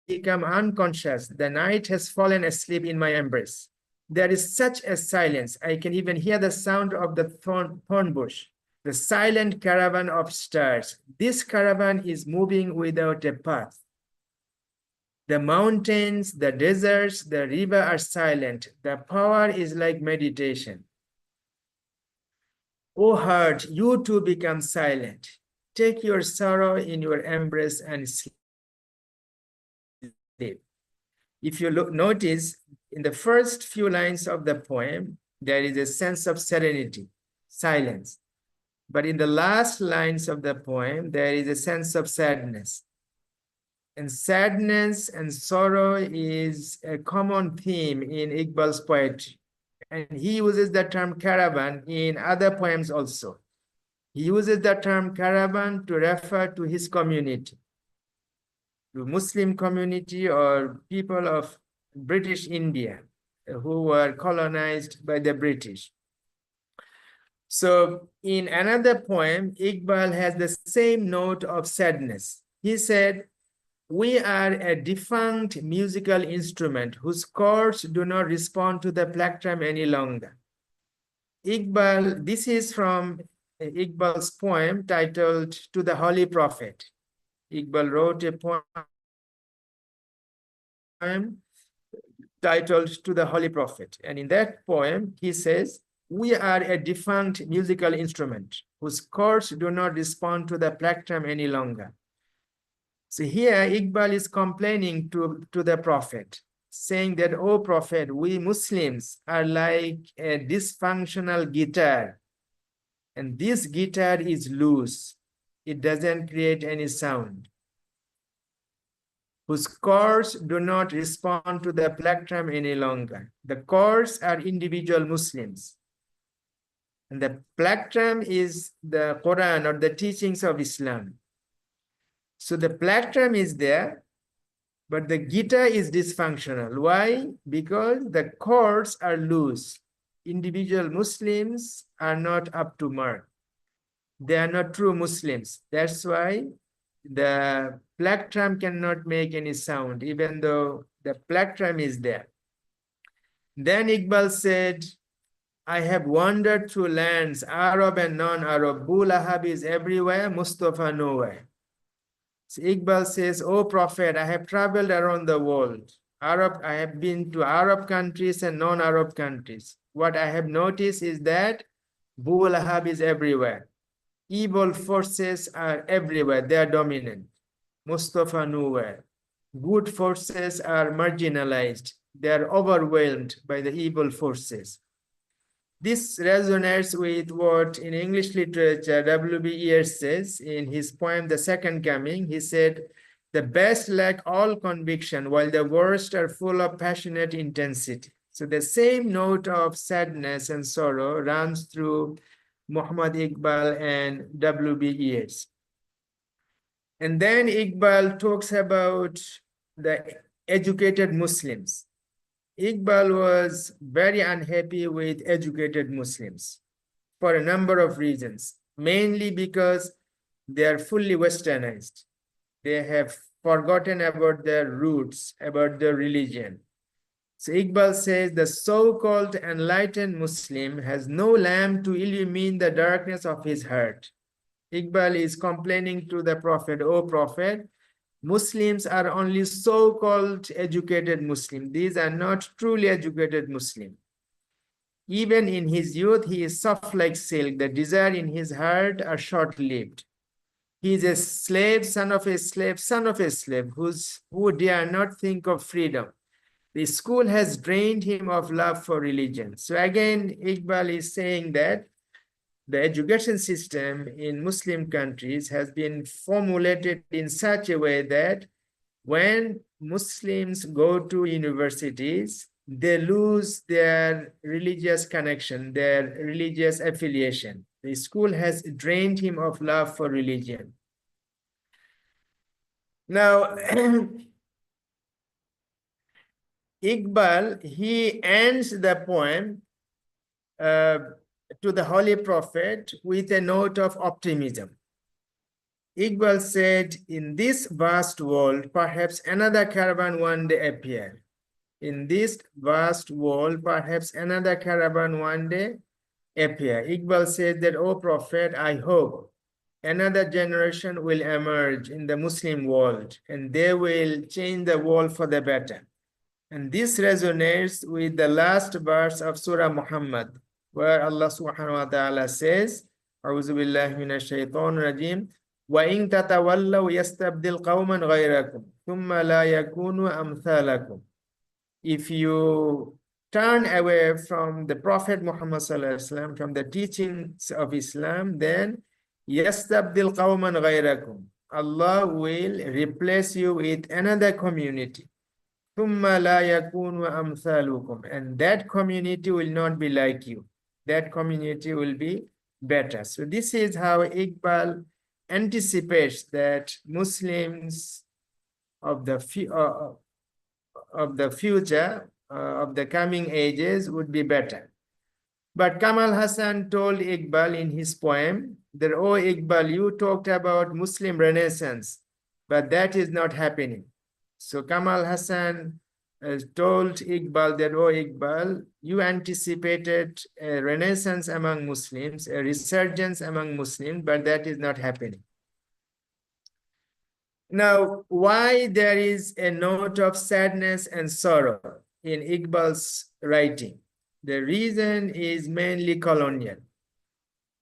Speaker 1: become unconscious. The night has fallen asleep in my embrace. There is such a silence. I can even hear the sound of the thorn bush, the silent caravan of stars. This caravan is moving without a path. The mountains, the deserts, the river are silent. The power is like meditation. O heart, you too become silent. Take your sorrow in your embrace and sleep. If you notice, in the first few lines of the poem, there is a sense of serenity, silence. But in the last lines of the poem, there is a sense of sadness. And sadness and sorrow is a common theme in Iqbal's poetry. And he uses the term caravan in other poems also. He uses the term caravan to refer to his community, to Muslim community or people of British India who were colonized by the British. So in another poem, Iqbal has the same note of sadness. He said, we are a defunct musical instrument whose chords do not respond to the plectrum any longer. Iqbal, this is from Iqbal's poem titled To the Holy Prophet. Iqbal wrote a poem titled To the Holy Prophet. And in that poem, he says, we are a defunct musical instrument whose chords do not respond to the plectrum any longer. So here Iqbal is complaining to the Prophet, saying that, oh Prophet, we Muslims are like a dysfunctional guitar. And this guitar is loose. It doesn't create any sound. Whose chords do not respond to the plectrum any longer. The chords are individual Muslims. And the plectrum is the Quran or the teachings of Islam. So the plectrum is there, but the guitar is dysfunctional. Why? Because the chords are loose. Individual Muslims are not up to mark. They are not true Muslims. That's why the plectrum cannot make any sound, even though the plectrum is there. Then Iqbal said, I have wandered through lands, Arab and non-Arab. Abu Lahab is everywhere, Mustafa nowhere. So Iqbal says, oh Prophet, I have traveled around the world. I have been to Arab countries and non-Arab countries. What I have noticed is that Abu Lahab is everywhere. Evil forces are everywhere. They are dominant. Mustafa nowhere. Good forces are marginalized. They are overwhelmed by the evil forces. This resonates with what in English literature W.B. Yeats says in his poem, The Second Coming. He said, the best lack all conviction, while the worst are full of passionate intensity. So the same note of sadness and sorrow runs through Muhammad Iqbal and W.B. Yeats. And then Iqbal talks about the educated Muslims. Iqbal was very unhappy with educated Muslims for a number of reasons, mainly because they are fully westernized. They have forgotten about their roots, about their religion. So Iqbal says the so-called enlightened Muslim has no lamp to illumine the darkness of his heart. Iqbal is complaining to the Prophet, O Prophet, Muslims are only so-called educated Muslim. These are not truly educated Muslim. Even in his youth, he is soft like silk. The desire in his heart are short-lived. He is a slave, son of a slave, son of a slave, who dare not think of freedom. The school has drained him of love for religion. So again, Iqbal is saying that the education system in Muslim countries has been formulated in such a way that when Muslims go to universities, they lose their religious connection, their religious affiliation. The school has drained him of love for religion. Now, Iqbal, he ends the poem to the Holy Prophet with a note of optimism. Iqbal said, in this vast world, perhaps another caravan one day appear. In this vast world, perhaps another caravan one day appear. Iqbal said that, O Prophet, I hope another generation will emerge in the Muslim world and they will change the world for the better. And this resonates with the last verse of Surah Muhammad, where Allah subhanahu wa ta'ala says, A'udhu billahi minash shaitanir rajim, وَإِن تَتَوَلَّوْا يَسْتَبْدِلْ قَوْمًا غَيْرَكُمْ ثُمَّ لَا يَكُونُوا أَمْثَالَكُمْ. If you turn away from the Prophet Muhammad sallallahu alaihi wasallam, from the teachings of Islam, then يَسْتَبْدِلْ قَوْمًا غَيْرَكُمْ. Allah will replace you with another community. ثُمَّ لَا يَكُونُوا أَمْثَالُكُمْ. And that community will not be like you. That community will be better. So this is how Iqbal anticipates that Muslims of the future, of the coming ages would be better. But Kamal Hasan told Iqbal in his poem that, oh Iqbal, you talked about Muslim Renaissance, but that is not happening. So Kamal Hasan told Iqbal that, oh Iqbal, you anticipated a renaissance among Muslims, a resurgence among Muslims, but that is not happening. Now, why there is a note of sadness and sorrow in Iqbal's writing? The reason is mainly colonial.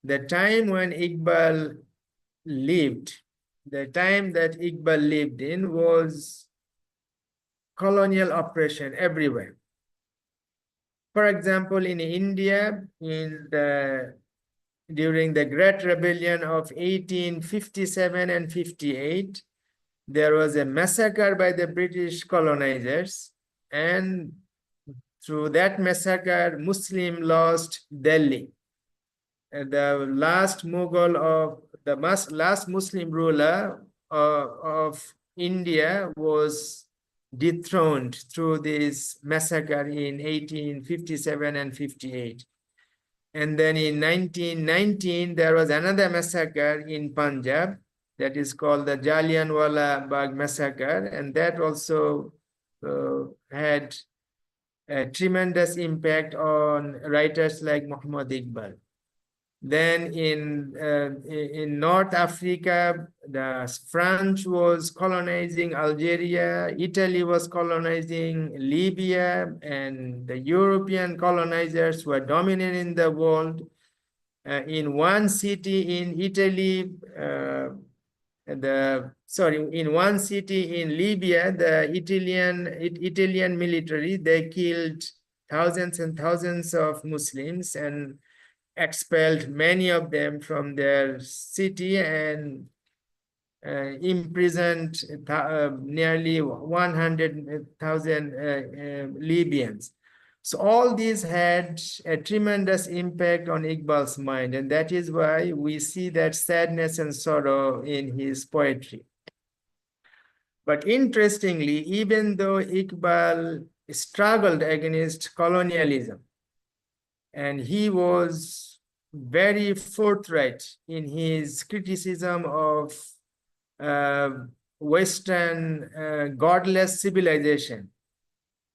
Speaker 1: The time when Iqbal lived, the time that Iqbal lived in was colonial oppression everywhere. For example, in India, during the Great Rebellion of 1857 and 58, there was a massacre by the British colonizers, and through that massacre, Muslim lost Delhi. The last last Muslim ruler of India was dethroned through this massacre in 1857 and 58. And then in 1919, there was another massacre in Punjab that is called the Jallianwala Bagh massacre, and that also had a tremendous impact on writers like Muhammad Iqbal. Then in North Africa, the French was colonizing Algeria, Italy was colonizing Libya, and the European colonizers were dominating the world. In one city in Italy, in one city in Libya, the Italian military, they killed thousands and thousands of Muslims and expelled many of them from their city and imprisoned nearly 100,000 Libyans. So all these had a tremendous impact on Iqbal's mind, and that is why we see that sadness and sorrow in his poetry. But interestingly, even though Iqbal struggled against colonialism, and he was very forthright in his criticism of Western godless civilization,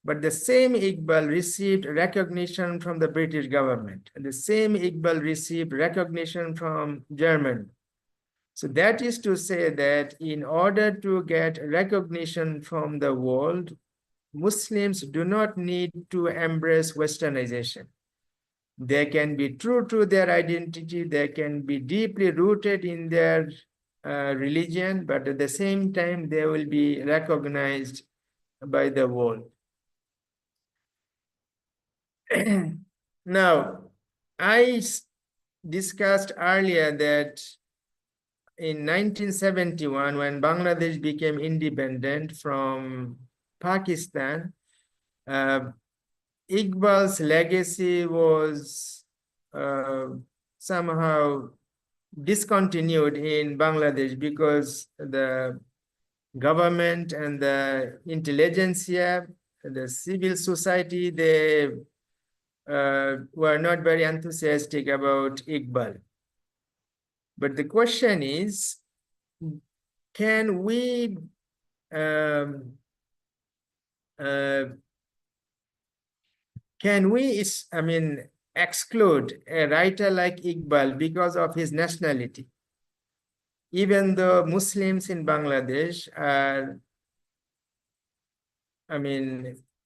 Speaker 1: but the same Iqbal received recognition from the British government, and the same Iqbal received recognition from Germany. So that is to say that in order to get recognition from the world, Muslims do not need to embrace Westernization. They can be true to their identity, they can be deeply rooted in their religion, but at the same time, they will be recognized by the world. Now, I discussed earlier that in 1971, when Bangladesh became independent from Pakistan, Iqbal's legacy was somehow discontinued in Bangladesh because the government and the intelligentsia, the civil society, they were not very enthusiastic about Iqbal. But the question is, can we exclude a writer like Iqbal because of his nationality? Even though Muslims in Bangladesh are,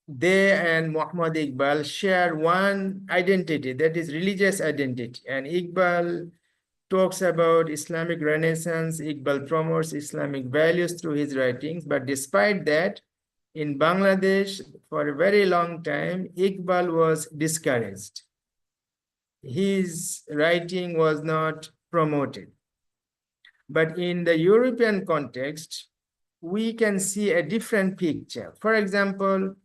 Speaker 1: they and Muhammad Iqbal share one identity, that is religious identity. And Iqbal talks about Islamic Renaissance. Iqbal promotes Islamic values through his writings. But despite that, in Bangladesh, for a very long time, Iqbal was discouraged. His writing was not promoted. But in the European context, we can see a different picture. For example,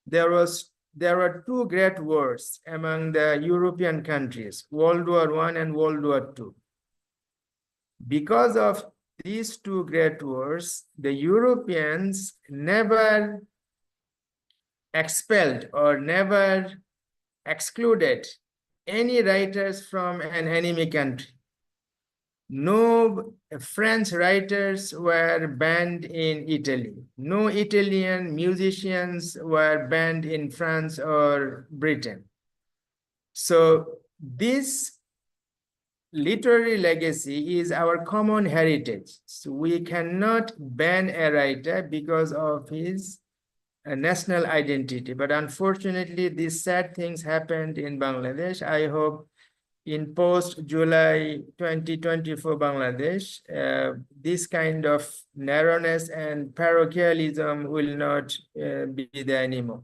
Speaker 1: there were two great wars among the European countries, World War I and World War II. Because of these two great wars, the Europeans never expelled or never excluded any writers from an enemy country. No French writers were banned in Italy. No Italian musicians were banned in France or Britain. So this literary legacy is our common heritage. So we cannot ban a writer because of his national identity. But unfortunately, these sad things happened in Bangladesh. I hope in post-July 2024 Bangladesh, this kind of narrowness and parochialism will not be there anymore.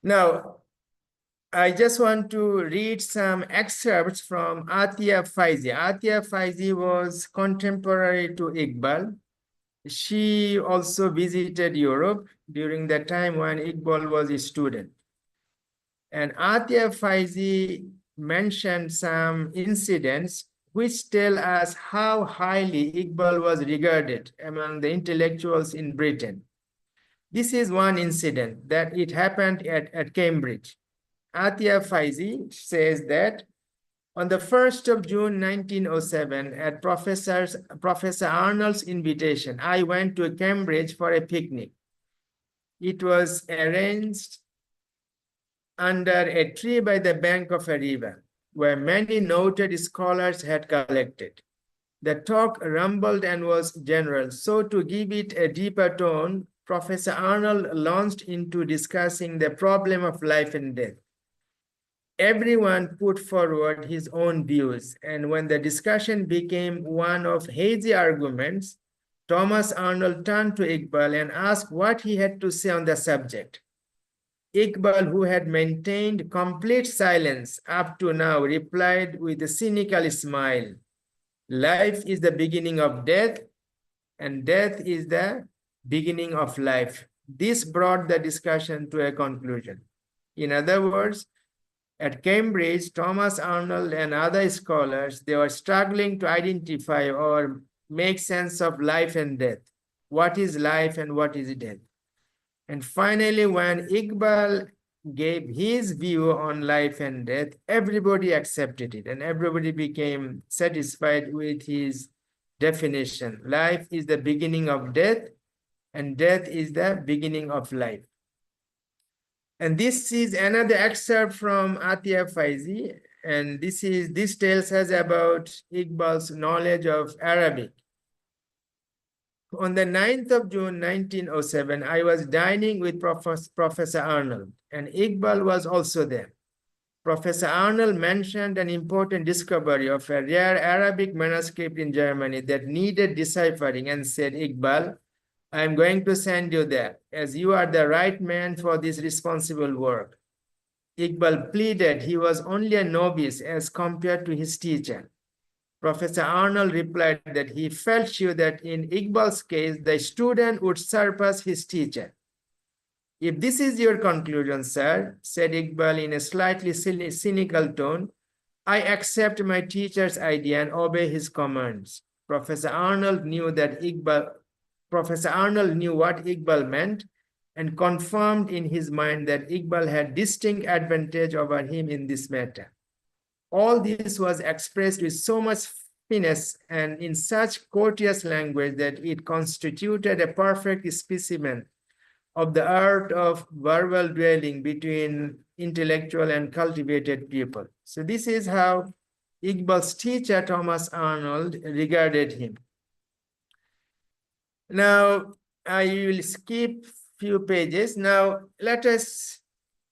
Speaker 1: Now, I just want to read some excerpts from Atia Faizi. Atia Faizi was contemporary to Iqbal. She also visited Europe during the time when Iqbal was a student. And Atia Faizi mentioned some incidents which tell us how highly Iqbal was regarded among the intellectuals in Britain. This is one incident that it happened at Cambridge. Atia Faizi says that on the 1st of June 1907, at Professor Arnold's invitation, I went to Cambridge for a picnic. It was arranged under a tree by the bank of a river, where many noted scholars had collected. The talk rumbled and was general. So to give it a deeper tone, Professor Arnold launched into discussing the problem of life and death. Everyone put forward his own views, and when the discussion became one of hazy arguments, Thomas Arnold turned to Iqbal and asked what he had to say on the subject. Iqbal, who had maintained complete silence up to now, replied with a cynical smile, "Life is the beginning of death, and death is the beginning of life." This brought the discussion to a conclusion. In other words, at Cambridge, Thomas Arnold and other scholars, they were struggling to identify or make sense of life and death. What is life and what is death? And finally, when Iqbal gave his view on life and death, everybody accepted it and everybody became satisfied with his definition. Life is the beginning of death and death is the beginning of life. And this is another excerpt from Atia Faizi, and this tells us about Iqbal's knowledge of Arabic. On the 9th of June 1907, I was dining with Professor Arnold, and Iqbal was also there. Professor Arnold mentioned an important discovery of a rare Arabic manuscript in Germany that needed deciphering and said, "Iqbal, I'm going to send you there, as you are the right man for this responsible work." Iqbal pleaded he was only a novice as compared to his teacher. Professor Arnold replied that he felt sure that in Iqbal's case, the student would surpass his teacher. If this is your conclusion, sir, said Iqbal in a slightly cynical tone, I accept my teacher's idea and obey his commands. Professor Arnold knew what Iqbal meant and confirmed in his mind that Iqbal had distinct advantage over him in this matter. All this was expressed with so much finesse and in such courteous language that it constituted a perfect specimen of the art of verbal dueling between intellectual and cultivated people. So this is how Iqbal's teacher, Thomas Arnold, regarded him. Now, I will skip few pages. Now, let us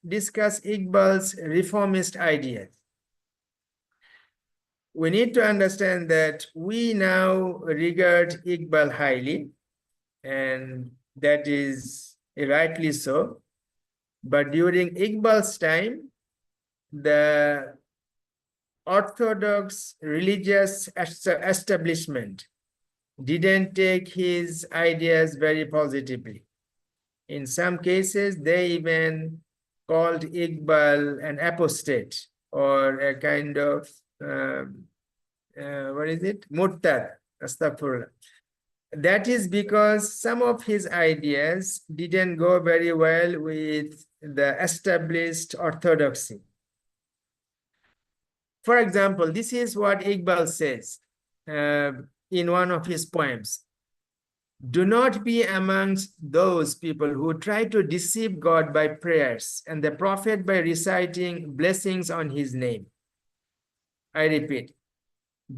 Speaker 1: discuss Iqbal's reformist ideas. We need to understand that we now regard Iqbal highly, and that is rightly so. But during Iqbal's time, the orthodox religious establishment didn't take his ideas very positively. In some cases, they even called Iqbal an apostate or a kind of, Murtad, astaghfirullah. That is because some of his ideas didn't go very well with the established orthodoxy. For example, this is what Iqbal says in one of his poems. Do not be amongst those people who try to deceive God by prayers and the Prophet by reciting blessings on his name. I repeat,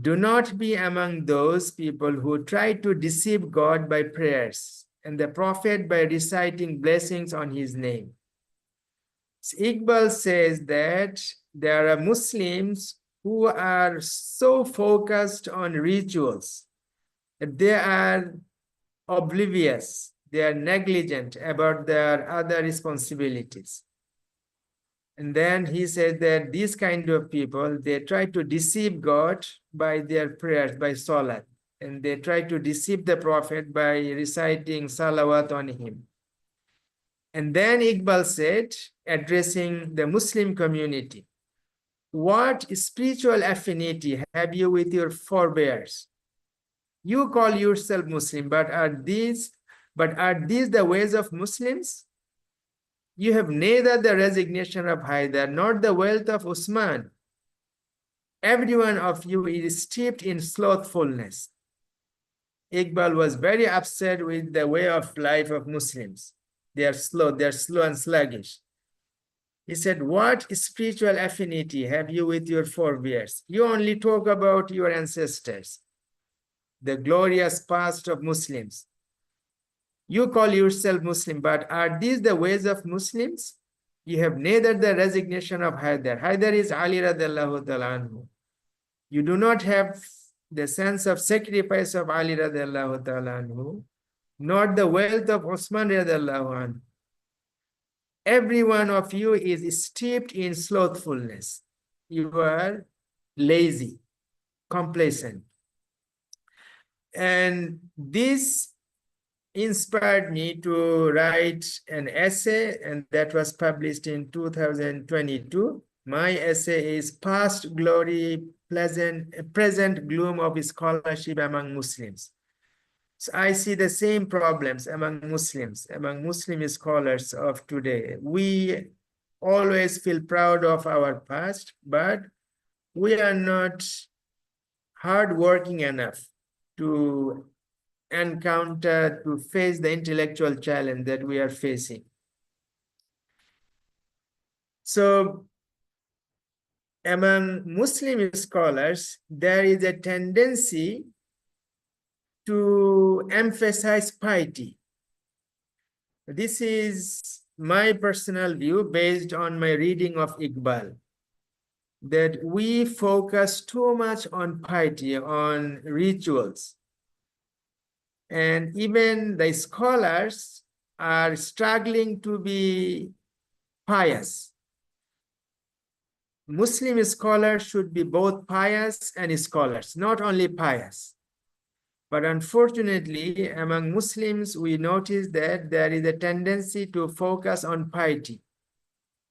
Speaker 1: do not be among those people who try to deceive God by prayers and the Prophet by reciting blessings on his name. Iqbal says that there are Muslims who are so focused on rituals that they are oblivious, they are negligent about their other responsibilities. And then he said that these kind of people, they try to deceive God by their prayers, by salat, and they try to deceive the Prophet by reciting salawat on him. And then Iqbal said, addressing the Muslim community, what spiritual affinity have you with your forebears? You call yourself Muslim, but are these the ways of Muslims? You have neither the resignation of Haidar nor the wealth of Usman. Every one of you is steeped in slothfulness. Iqbal was very upset with the way of life of Muslims. They are slow and sluggish. He said, what spiritual affinity have you with your forebears? You only talk about your ancestors, the glorious past of Muslims. You call yourself Muslim, but are these the ways of Muslims? You have neither the resignation of Haidar. Haidar is Ali radiallahu ta'ala anhu. You do not have the sense of sacrifice of Ali radiallahu ta'ala anhu, nor the wealth of Usman radiallahu anhu. Every one of you is steeped in slothfulness. You are lazy, complacent. And this inspired me to write an essay, and that was published in 2022. My essay is Past Glory, Present Gloom of Scholarship Among Muslims. So I see the same problems among Muslims, among Muslim scholars of today. We always feel proud of our past, but we are not hardworking enough to face the intellectual challenge that we are facing. So among Muslim scholars, there is a tendency to emphasize piety. This is my personal view based on my reading of Iqbal, that we focus too much on piety, on rituals. And even the scholars are struggling to be pious. Muslim scholars should be both pious and scholars, not only pious. But unfortunately, among Muslims, we notice that there is a tendency to focus on piety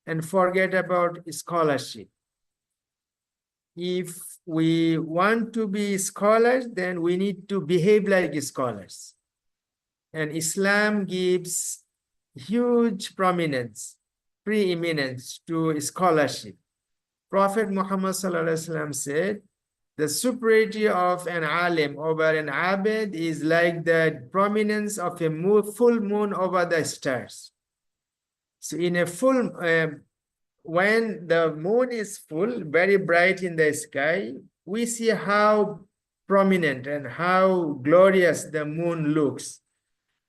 Speaker 1: and forget about scholarship. If we want to be scholars, then we need to behave like scholars. And Islam gives huge prominence, preeminence to scholarship. Prophet Muhammad ﷺ said, the superiority of an alim over an abed is like the prominence of a full moon over the stars. So in a full, when the moon is full, very bright in the sky, we see how prominent and how glorious the moon looks.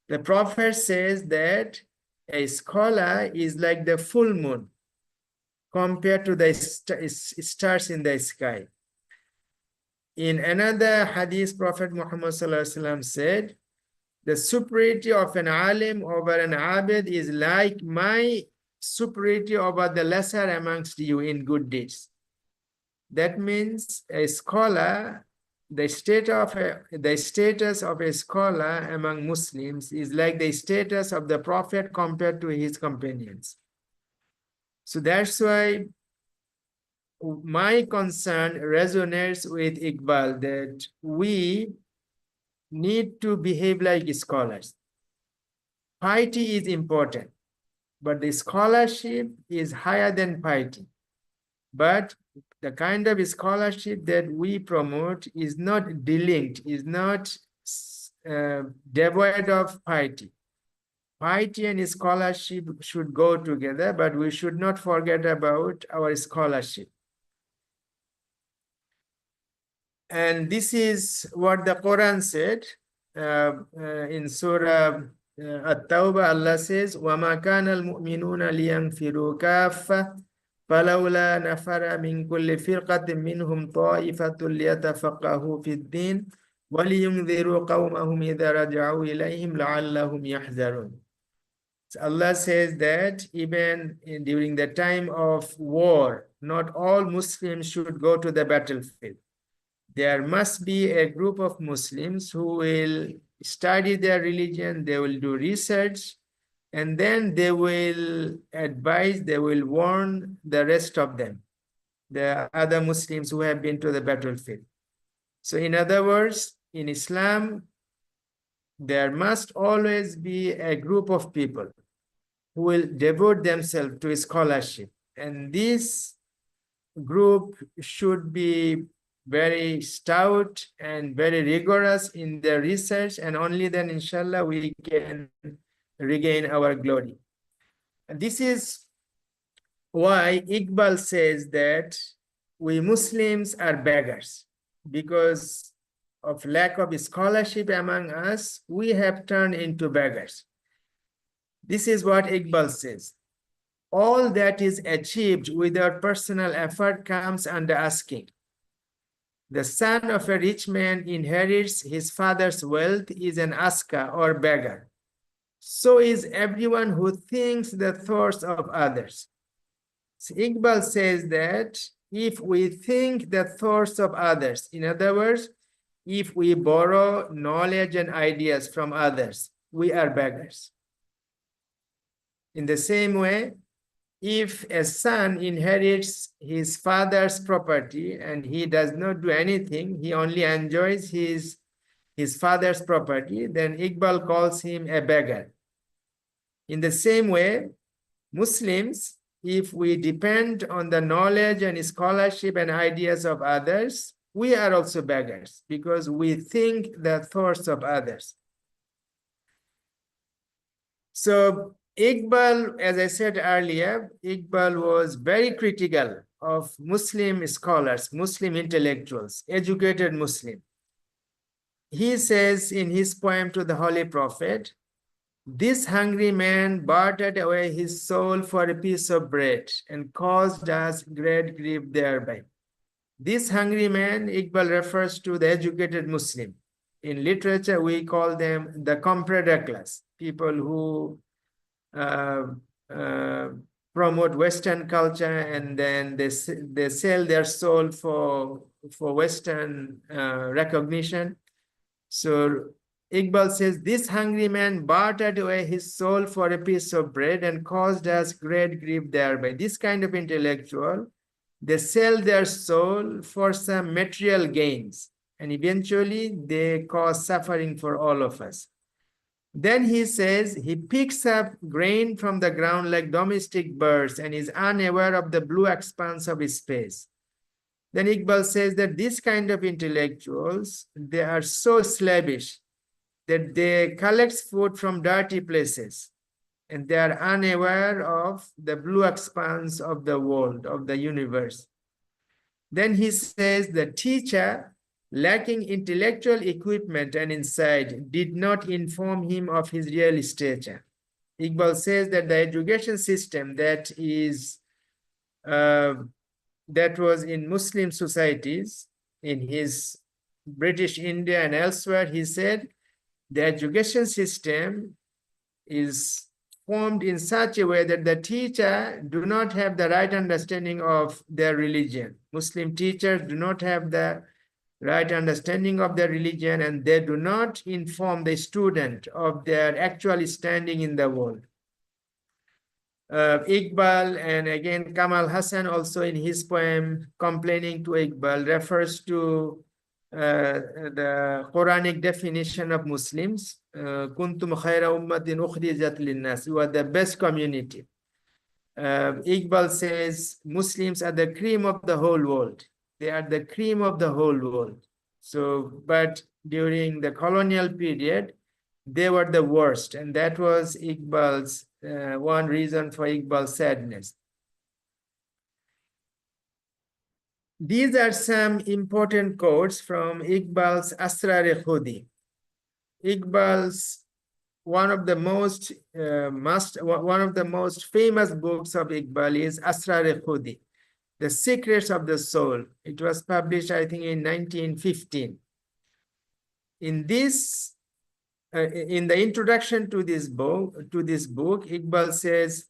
Speaker 1: The Prophet says that a scholar is like the full moon compared to the stars in the sky. In another hadith, Prophet Muhammad ﷺ said, the superiority of an alim over an abid is like my superiority over the lesser amongst you in good deeds. That means a scholar, the status of a scholar among Muslims is like the status of the Prophet compared to his companions. So that's why my concern resonates with Iqbal that we need to behave like scholars. Piety is important, but the scholarship is higher than piety. But the kind of scholarship that we promote is not delinked, is not devoid of piety. Piety and scholarship should go together, but we should not forget about our scholarship. And this is what the Quran said in Surah At-Tawbah. Allah says, وَمَا كَانَ الْمُؤْمِنُونَ لِيَنْفِرُوا كَافَّةً فَلَوْلَا نَفَرَ مِنْ كُلِّ فِرْقَةٍ مِّنْهُمْ طَائِفَةٌ لِيَتَفَقَّهُوا فِي الدِّينِ وَلِيُنذِرُوا قَوْمَهُمْ إِذَا رَجَعُوا إِلَيْهِمْ لَعَلَّهُمْ يَحْذَرُونَ. So Allah says that even during the time of war, not all Muslims should go to the battlefield. There must be a group of Muslims who will study their religion, they will do research, and then they will advise, they will warn the rest of them, the other Muslims who have been to the battlefield. So in other words, in Islam, there must always be a group of people who will devote themselves to scholarship. And this group should be very stout and very rigorous in their research, and only then, inshallah, we can regain our glory. And this is why Iqbal says that we Muslims are beggars. Because of lack of scholarship among us, we have turned into beggars. This is what Iqbal says. All that is achieved without personal effort comes under asking. The son of a rich man inherits his father's wealth is an asker or beggar. So is everyone who thinks the thoughts of others. So Iqbal says that if we think the thoughts of others, in other words, if we borrow knowledge and ideas from others, we are beggars. In the same way, if a son inherits his father's property and he does not do anything, he only enjoys his father's property, then Iqbal calls him a beggar. In the same way, Muslims, if we depend on the knowledge and scholarship and ideas of others, we are also beggars because we think the thoughts of others. So Iqbal, as I said earlier, Iqbal was very critical of Muslim scholars, Muslim intellectuals, educated Muslim. He says in his poem to the Holy Prophet, this hungry man bartered away his soul for a piece of bread and caused us great grief thereby. This hungry man, Iqbal refers to the educated Muslim. In literature, we call them the comprador class, people who promote Western culture, and then they sell their soul for Western recognition. So Iqbal says, this hungry man bartered away his soul for a piece of bread and caused us great grief thereby. This kind of intellectual, they sell their soul for some material gains, and eventually they cause suffering for all of us. Then he says, he picks up grain from the ground like domestic birds and is unaware of the blue expanse of space. Then Iqbal says that this kind of intellectuals, they are so slavish that they collect food from dirty places, and they are unaware of the blue expanse of the world, of the universe. Then he says the teacher, lacking intellectual equipment and insight, did not inform him of his real stature. Iqbal says that the education system that was in Muslim societies, in his British India and elsewhere, he said the education system is formed in such a way that the teacher do not have the right understanding of their religion. Muslim teachers do not have the right understanding of their religion, and they do not inform the student of their actual standing in the world. Iqbal, and again Kamal Hasan also in his poem Complaining to Iqbal, refers to the Quranic definition of Muslims. Kuntum khayra ummatin ukhrijat linnas. You are the best community. Iqbal says Muslims are the cream of the whole world. They are the cream of the whole world. So, but during the colonial period, they were the worst, and that was Iqbal's one reason for Iqbal's sadness. These are some important quotes from Iqbal's Asrar-e-Khudi. Iqbal's one of the most famous books of Iqbal is Asrar-e-Khudi, The Secrets of the Soul. It was published, I think, in 1915. In this, in the introduction to this book, Iqbal says,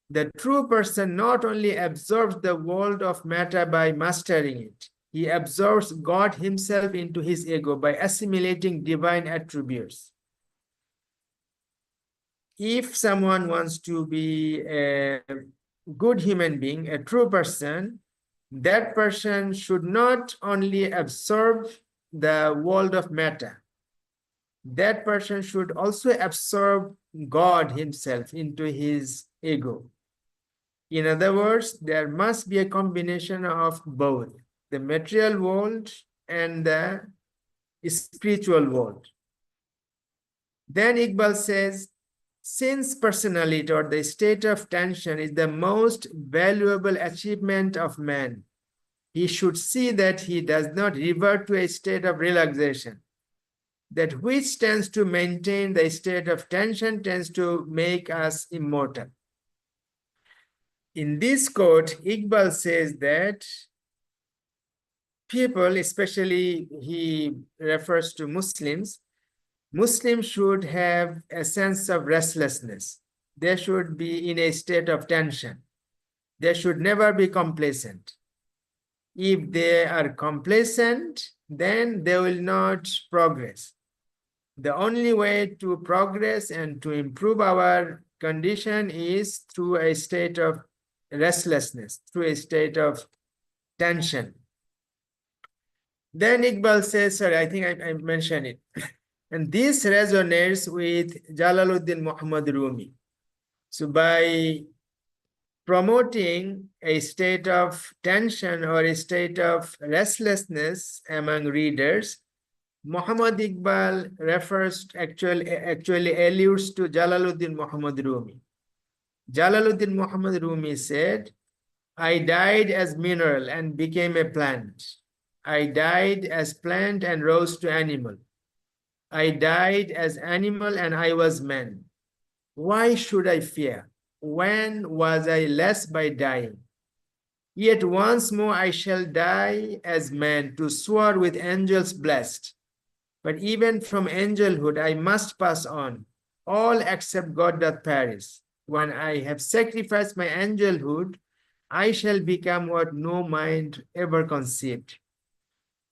Speaker 1: the true person not only absorbs the world of matter by mastering it, he absorbs God himself into his ego by assimilating divine attributes. If someone wants to be a good human being, a true person, that person should not only absorb the world of matter, that person should also absorb God himself into his ego. In other words, there must be a combination of both, the material world and the spiritual world. Then Iqbal says, since personality or the state of tension is the most valuable achievement of man, he should see that he does not revert to a state of relaxation. That which tends to maintain the state of tension tends to make us immortal. In this quote, Iqbal says that people, especially he refers to Muslims, Muslims should have a sense of restlessness. They should be in a state of tension. They should never be complacent. If they are complacent, then they will not progress. The only way to progress and to improve our condition is through a state of restlessness, through a state of tension. Then Iqbal says, sorry, I think I mentioned it. And this resonates with Jalaluddin Muhammad Rumi. So by promoting a state of tension or a state of restlessness among readers, Muhammad Iqbal refers, actually alludes to Jalaluddin Muhammad Rumi. Jalaluddin Muhammad Rumi said, I died as mineral and became a plant. I died as plant and rose to animal. I died as animal and I was man. Why should I fear? When was I less by dying? Yet once more I shall die as man to soar with angels blessed. But even from angelhood I must pass on. All except God doth perish. When I have sacrificed my angelhood, I shall become what no mind ever conceived.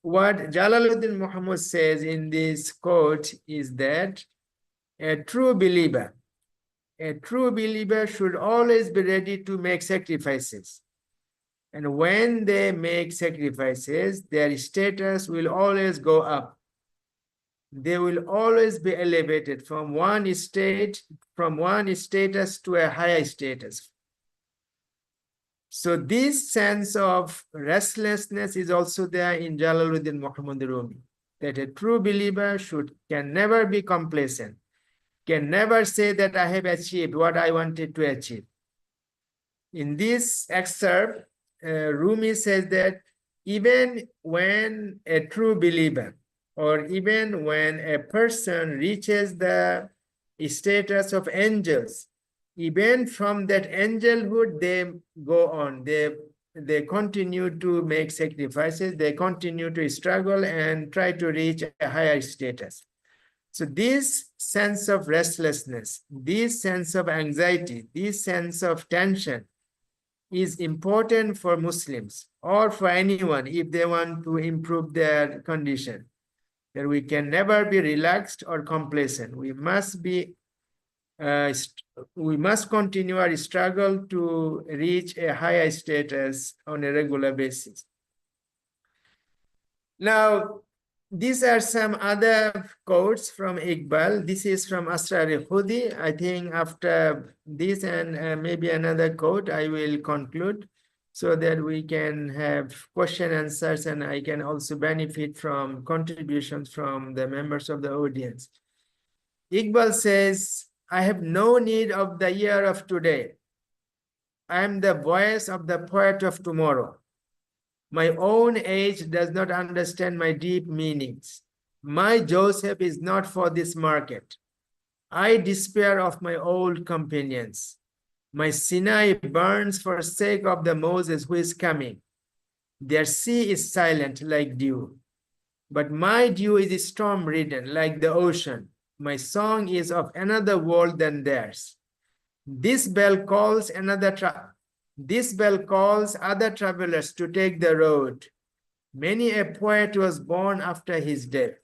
Speaker 1: What Jalaluddin Muhammad says in this quote is that a true believer should always be ready to make sacrifices. And when they make sacrifices, their status will always go up. They will always be elevated from one status to a higher status. So this sense of restlessness is also there in Jalaluddin Muhammad Rumi, that a true believer can never be complacent, can never say that I have achieved what I wanted to achieve. In this excerpt, Rumi says that even when a true believer, or even when a person reaches the status of angels, even from that angelhood, they go on. They continue to make sacrifices. They continue to struggle and try to reach a higher status. So this sense of restlessness, this sense of anxiety, this sense of tension is important for Muslims or for anyone if they want to improve their condition. That we can never be relaxed or complacent. We must continue our struggle to reach a higher status on a regular basis. Now, these are some other quotes from Iqbal. This is from Asrar-e-Khudi. I think after this and maybe another quote, I will conclude so that we can have question answers and I can also benefit from contributions from the members of the audience. Iqbal says, I have no need of the year of today. I am the voice of the poet of tomorrow. My own age does not understand my deep meanings. My Joseph is not for this market. I despair of my old companions. My Sinai burns for sake of the Moses who is coming. Their sea is silent like dew. But my dew is storm-ridden like the ocean. My song is of another world than theirs. This bell calls other travelers to take the road. Many a poet was born after his death,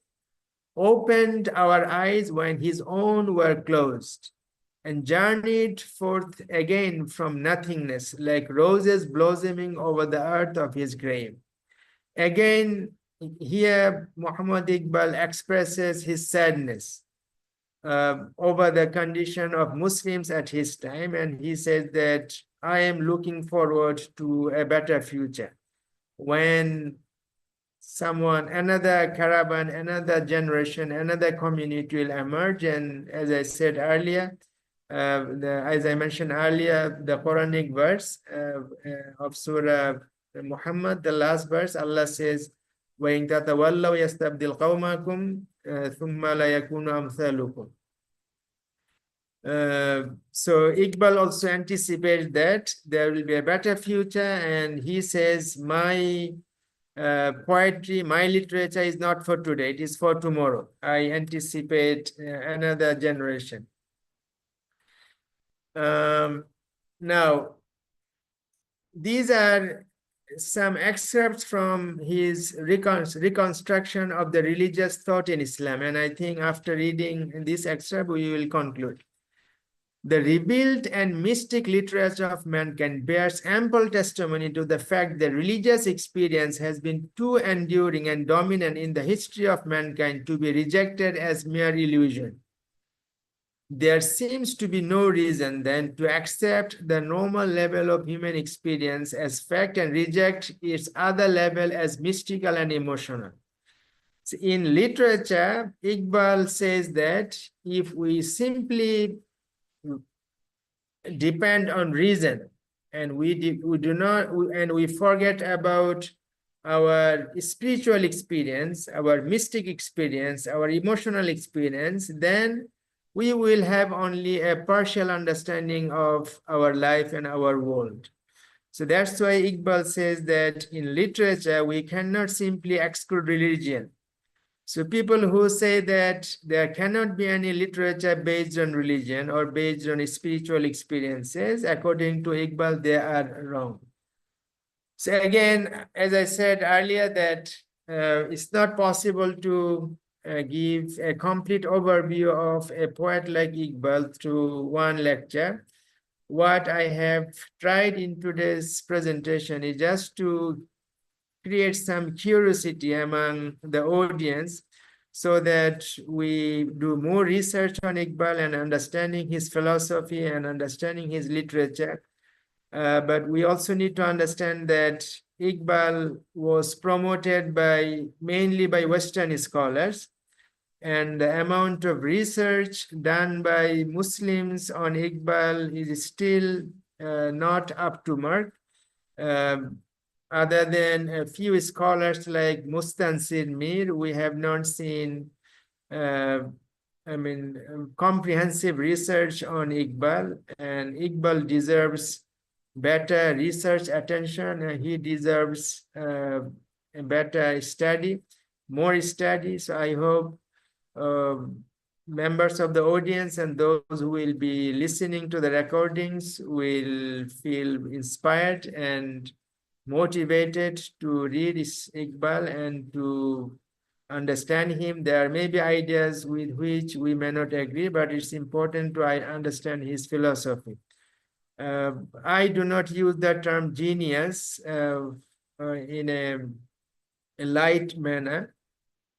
Speaker 1: opened our eyes when his own were closed, and journeyed forth again from nothingness like roses blossoming over the earth of his grave. Again, here Muhammad Iqbal expresses his sadness over the condition of Muslims at his time, and he says that I am looking forward to a better future when another caravan, another generation, another community will emerge. And as I said earlier, as I mentioned earlier, the Quranic verse of Surah Muhammad, the last verse, Allah says, وَإِن تَتَوَلَّوْا يَسْتَبْدِلْ قَوْمَكُمْ ثُمَّ لَا يَكُونُوا أَمْثَالُكُمْ. So Iqbal also anticipates that there will be a better future, and he says, my poetry, my literature is not for today, it is for tomorrow. I anticipate another generation. Now, these are some excerpts from his reconstruction of the religious thought in Islam, and I think after reading this excerpt, we will conclude. The revealed and mystic literature of mankind bears ample testimony to the fact that religious experience has been too enduring and dominant in the history of mankind to be rejected as mere illusion. There seems to be no reason then to accept the normal level of human experience as fact and reject its other level as mystical and emotional. So in literature, Iqbal says that if we simply depend on reason and we forget about our spiritual experience, our mystic experience, our emotional experience, then we will have only a partial understanding of our life and our world. So that's why Iqbal says that in literature we cannot simply exclude religion. So people who say that there cannot be any literature based on religion or based on spiritual experiences, according to Iqbal, they are wrong. So again, as I said earlier, that it's not possible to give a complete overview of a poet like Iqbal through one lecture. What I have tried in today's presentation is just to create some curiosity among the audience so that we do more research on Iqbal and understanding his philosophy and understanding his literature. But we also need to understand that Iqbal was promoted mainly by Western scholars, and the amount of research done by Muslims on Iqbal is still not up to mark. Other than a few scholars like Mustansir Mir, we have not seen comprehensive research on Iqbal, and Iqbal deserves better research attention, and he deserves a better study, more study. So I hope members of the audience and those who will be listening to the recordings will feel inspired and motivated to read Iqbal and to understand him. There may be ideas with which we may not agree, but it's important to understand his philosophy. I do not use the term genius in a light manner.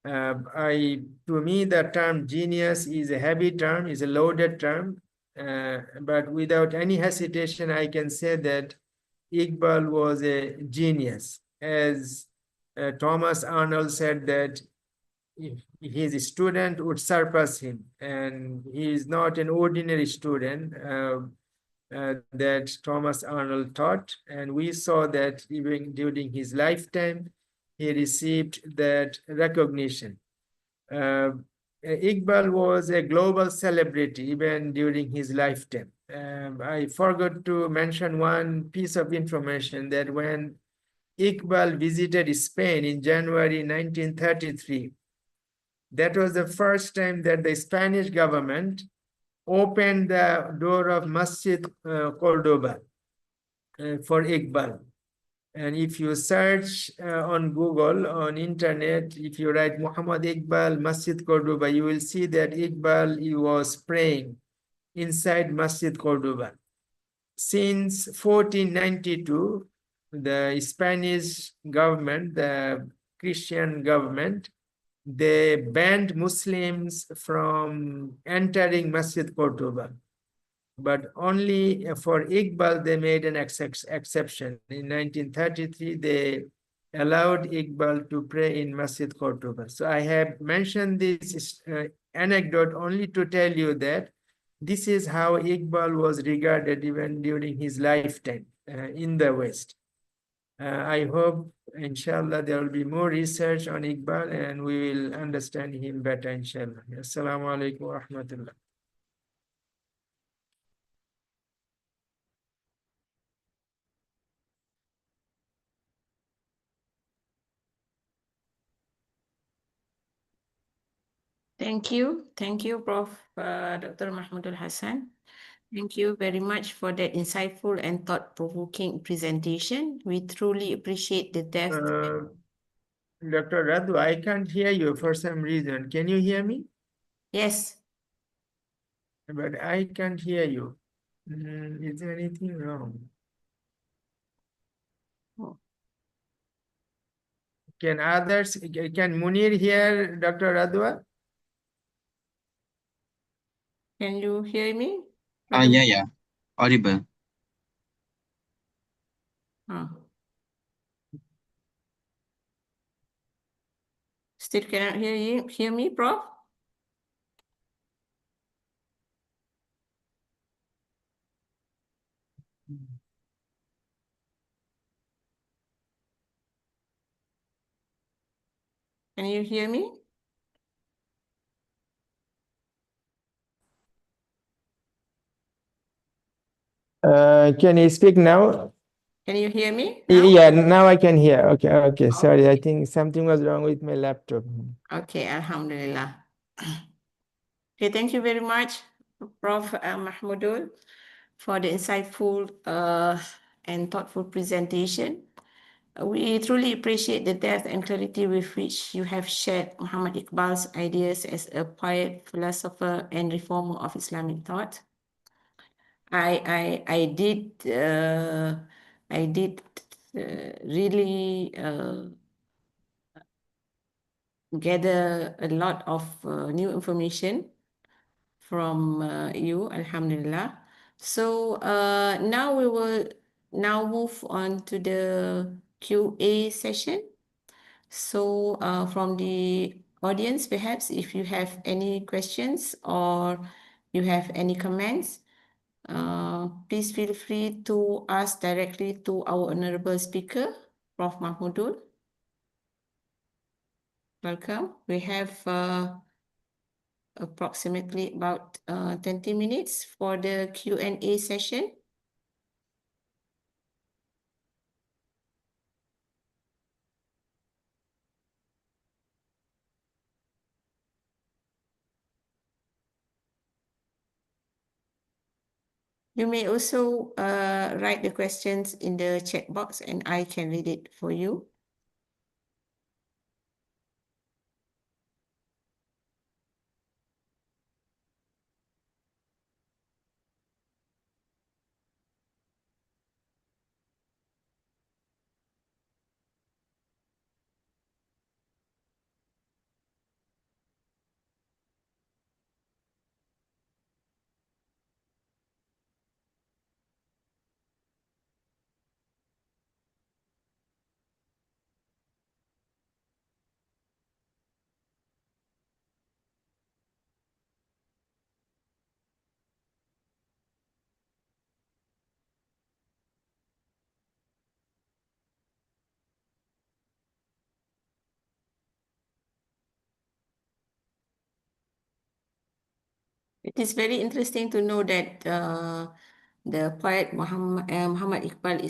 Speaker 1: To me, the term genius is a heavy term, is a loaded term, but without any hesitation, I can say that Iqbal was a genius. As Thomas Arnold said that his student would surpass him, and he is not an ordinary student that Thomas Arnold taught, and we saw that even during his lifetime, he received that recognition. Iqbal was a global celebrity even during his lifetime. I forgot to mention one piece of information that when Iqbal visited Spain in January 1933, that was the first time that the Spanish government opened the door of Masjid Cordoba for Iqbal. And if you search on Google, on internet, if you write Muhammad Iqbal, Masjid Cordoba, you will see that Iqbal, he was praying inside Masjid Cordoba. Since 1492, the Spanish government, the Christian government, they banned Muslims from entering Masjid Cordoba. But only for Iqbal, they made an exception. In 1933, they allowed Iqbal to pray in Masjid Cordoba. So I have mentioned this anecdote only to tell you that this is how Iqbal was regarded even during his lifetime in the West. I hope, inshallah, there will be more research on Iqbal and we will understand him better, inshallah. Assalamu alaikum wa rahmatullah.
Speaker 3: Thank you, Prof. Dr. Mahmudul Hasan. Thank you very much for that insightful and thought-provoking presentation. We truly appreciate the depth.
Speaker 1: Dr. Radu, I can't hear you for some reason. Can you hear me?
Speaker 3: Yes.
Speaker 1: But I can't hear you. Is there anything wrong?
Speaker 3: Oh.
Speaker 1: Can Munir hear Dr. Radwa?
Speaker 3: Can you hear me?
Speaker 2: Yeah. Audible.
Speaker 3: Still cannot hear me, Prof? Can you hear me?
Speaker 1: Can you speak now?
Speaker 3: Can you hear me now?
Speaker 1: Yeah, now I can hear. Okay. Sorry, I
Speaker 3: Okay.
Speaker 1: think something was wrong with my laptop.
Speaker 3: Okay, Alhamdulillah. Okay, thank you very much, Prof. Mahmudul, for the insightful and thoughtful presentation. We truly appreciate the depth and clarity with which you have shared Muhammad Iqbal's ideas as a poet, philosopher, and reformer of Islamic thought. I did really gather a lot of new information from you, Alhamdulillah. So now we will move on to the QA session. So from the audience, perhaps if you have any questions or you have any comments, please feel free to ask directly to our honorable speaker, Prof. Mahmudul. Welcome. We have approximately about 20 minutes for the Q&A session. You may also write the questions in the chat box and I can read it for you. It is very interesting to know that the poet Muhammad Iqbal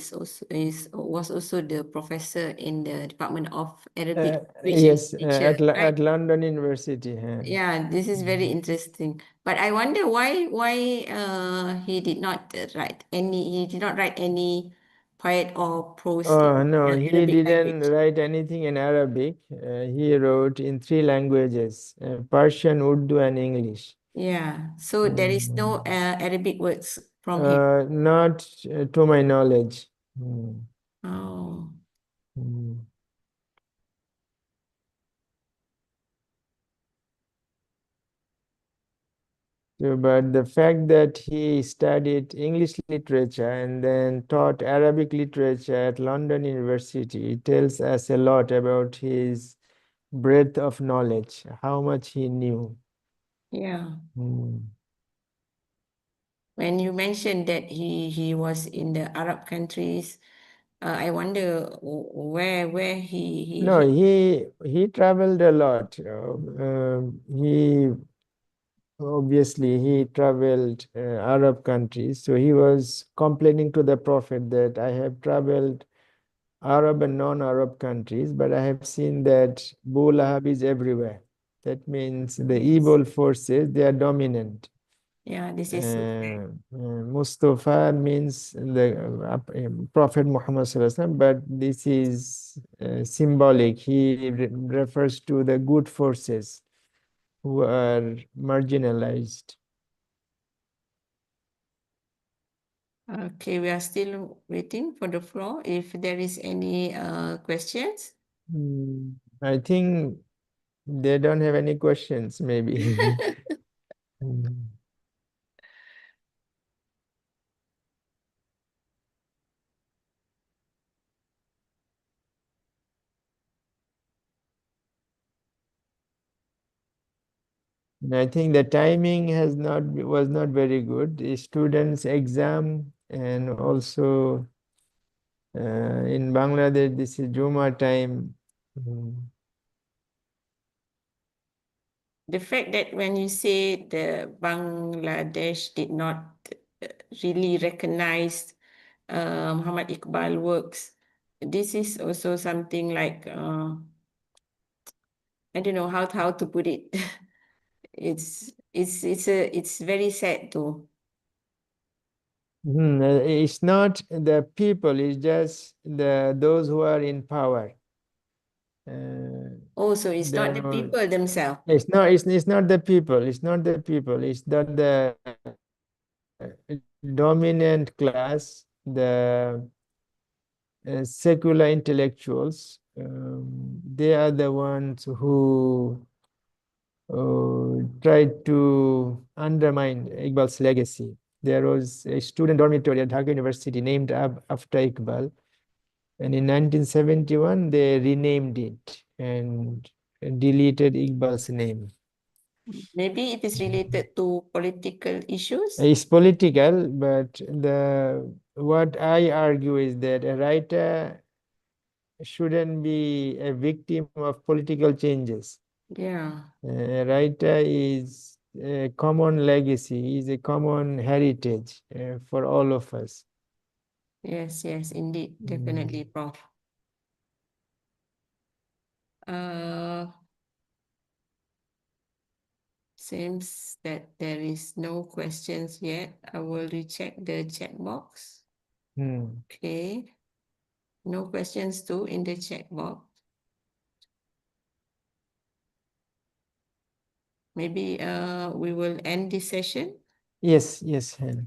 Speaker 3: was also the professor in the Department of Arabic, which
Speaker 1: Yes,
Speaker 3: is teacher, right?
Speaker 1: at London University.
Speaker 3: Yeah, this is very interesting. But I wonder why he did not write any poet or prose
Speaker 1: Oh,
Speaker 3: in
Speaker 1: no,
Speaker 3: the
Speaker 1: he
Speaker 3: Arabic
Speaker 1: didn't
Speaker 3: language.
Speaker 1: write anything in Arabic. He wrote in 3 languages, Persian, Urdu, and English.
Speaker 3: Yeah, so there is no Arabic words from him.
Speaker 1: Not to my knowledge. Mm.
Speaker 3: Oh.
Speaker 1: Mm. So, but the fact that he studied English literature and then taught Arabic literature at London University tells us a lot about his breadth of knowledge, how much he knew.
Speaker 3: Yeah.
Speaker 1: Mm.
Speaker 3: When you mentioned that he was in the Arab countries, I wonder where
Speaker 1: No, he traveled a lot. He obviously he traveled Arab countries, so he was complaining to the Prophet that I have traveled Arab and non-Arab countries, but I have seen that Abu Lahab is everywhere. That means the evil forces, they are dominant.
Speaker 3: Yeah, this is so correct.
Speaker 1: Mustafa means the Prophet Muhammad Sallallahu Alaihi Wasallam, but this is symbolic. He refers to the good forces who are marginalized.
Speaker 3: Okay, we are still waiting for the floor. If there is any questions.
Speaker 1: I think they don't have any questions, maybe. I think the timing was not very good. The students' exam and also in Bangladesh, this is Juma time.
Speaker 3: The fact that when you say the Bangladesh did not really recognize Muhammad Iqbal works. This is also something like I don't know how to put it. It's very sad too.
Speaker 1: It's not the people, it's just those who are in power.
Speaker 3: So it's not the people themselves.
Speaker 1: It's not the people, it's not the people, it's that the dominant class, the secular intellectuals, they are the ones who tried to undermine Iqbal's legacy. There was a student dormitory at Dhaka University named after Iqbal. And in 1971, they renamed it and deleted Iqbal's name.
Speaker 3: Maybe it is related to political issues.
Speaker 1: It's political, but what I argue is that a writer shouldn't be a victim of political changes.
Speaker 3: Yeah.
Speaker 1: A writer is a common legacy, is a common heritage for all of us.
Speaker 3: Yes, indeed, definitely, Prof. Seems that there is no questions yet. I will recheck the chat box. Okay. No questions too in the chat box. Maybe we will end this session.
Speaker 1: Yes, Hannah.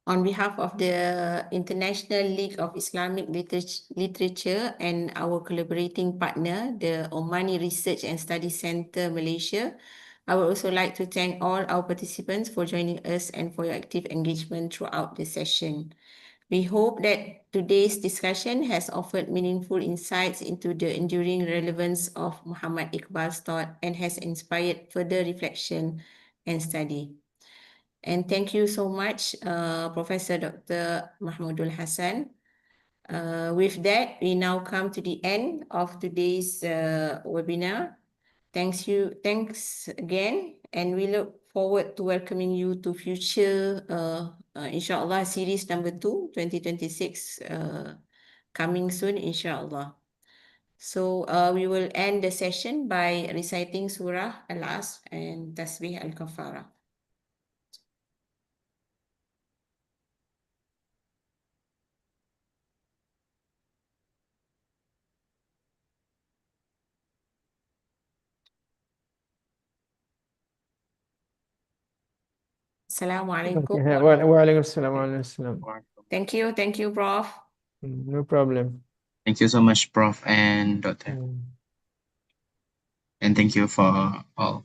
Speaker 3: On behalf of the International League of Islamic Literature and our collaborating partner, the Omani Research and Study Center, Malaysia, I would also like to thank all our participants for joining us and for your active engagement throughout the session. We hope that today's discussion has offered meaningful insights into the enduring relevance of Muhammad Iqbal's thought and has inspired further reflection and study. And thank you so much, Professor Dr. Mahmudul Hasan. With that, we now come to the end of today's webinar. Thanks again, and we look forward to welcoming you to future, inshallah, series number 2, 2026, coming soon, inshallah. So we will end the session by reciting Surah Al-Asr and Tasbih Al-Kafara. Assalamualaikum.
Speaker 1: Waalaikumsalam.
Speaker 3: Thank you, Prof.
Speaker 1: No problem.
Speaker 2: Thank you so much, Prof and Doctor. And thank you for all.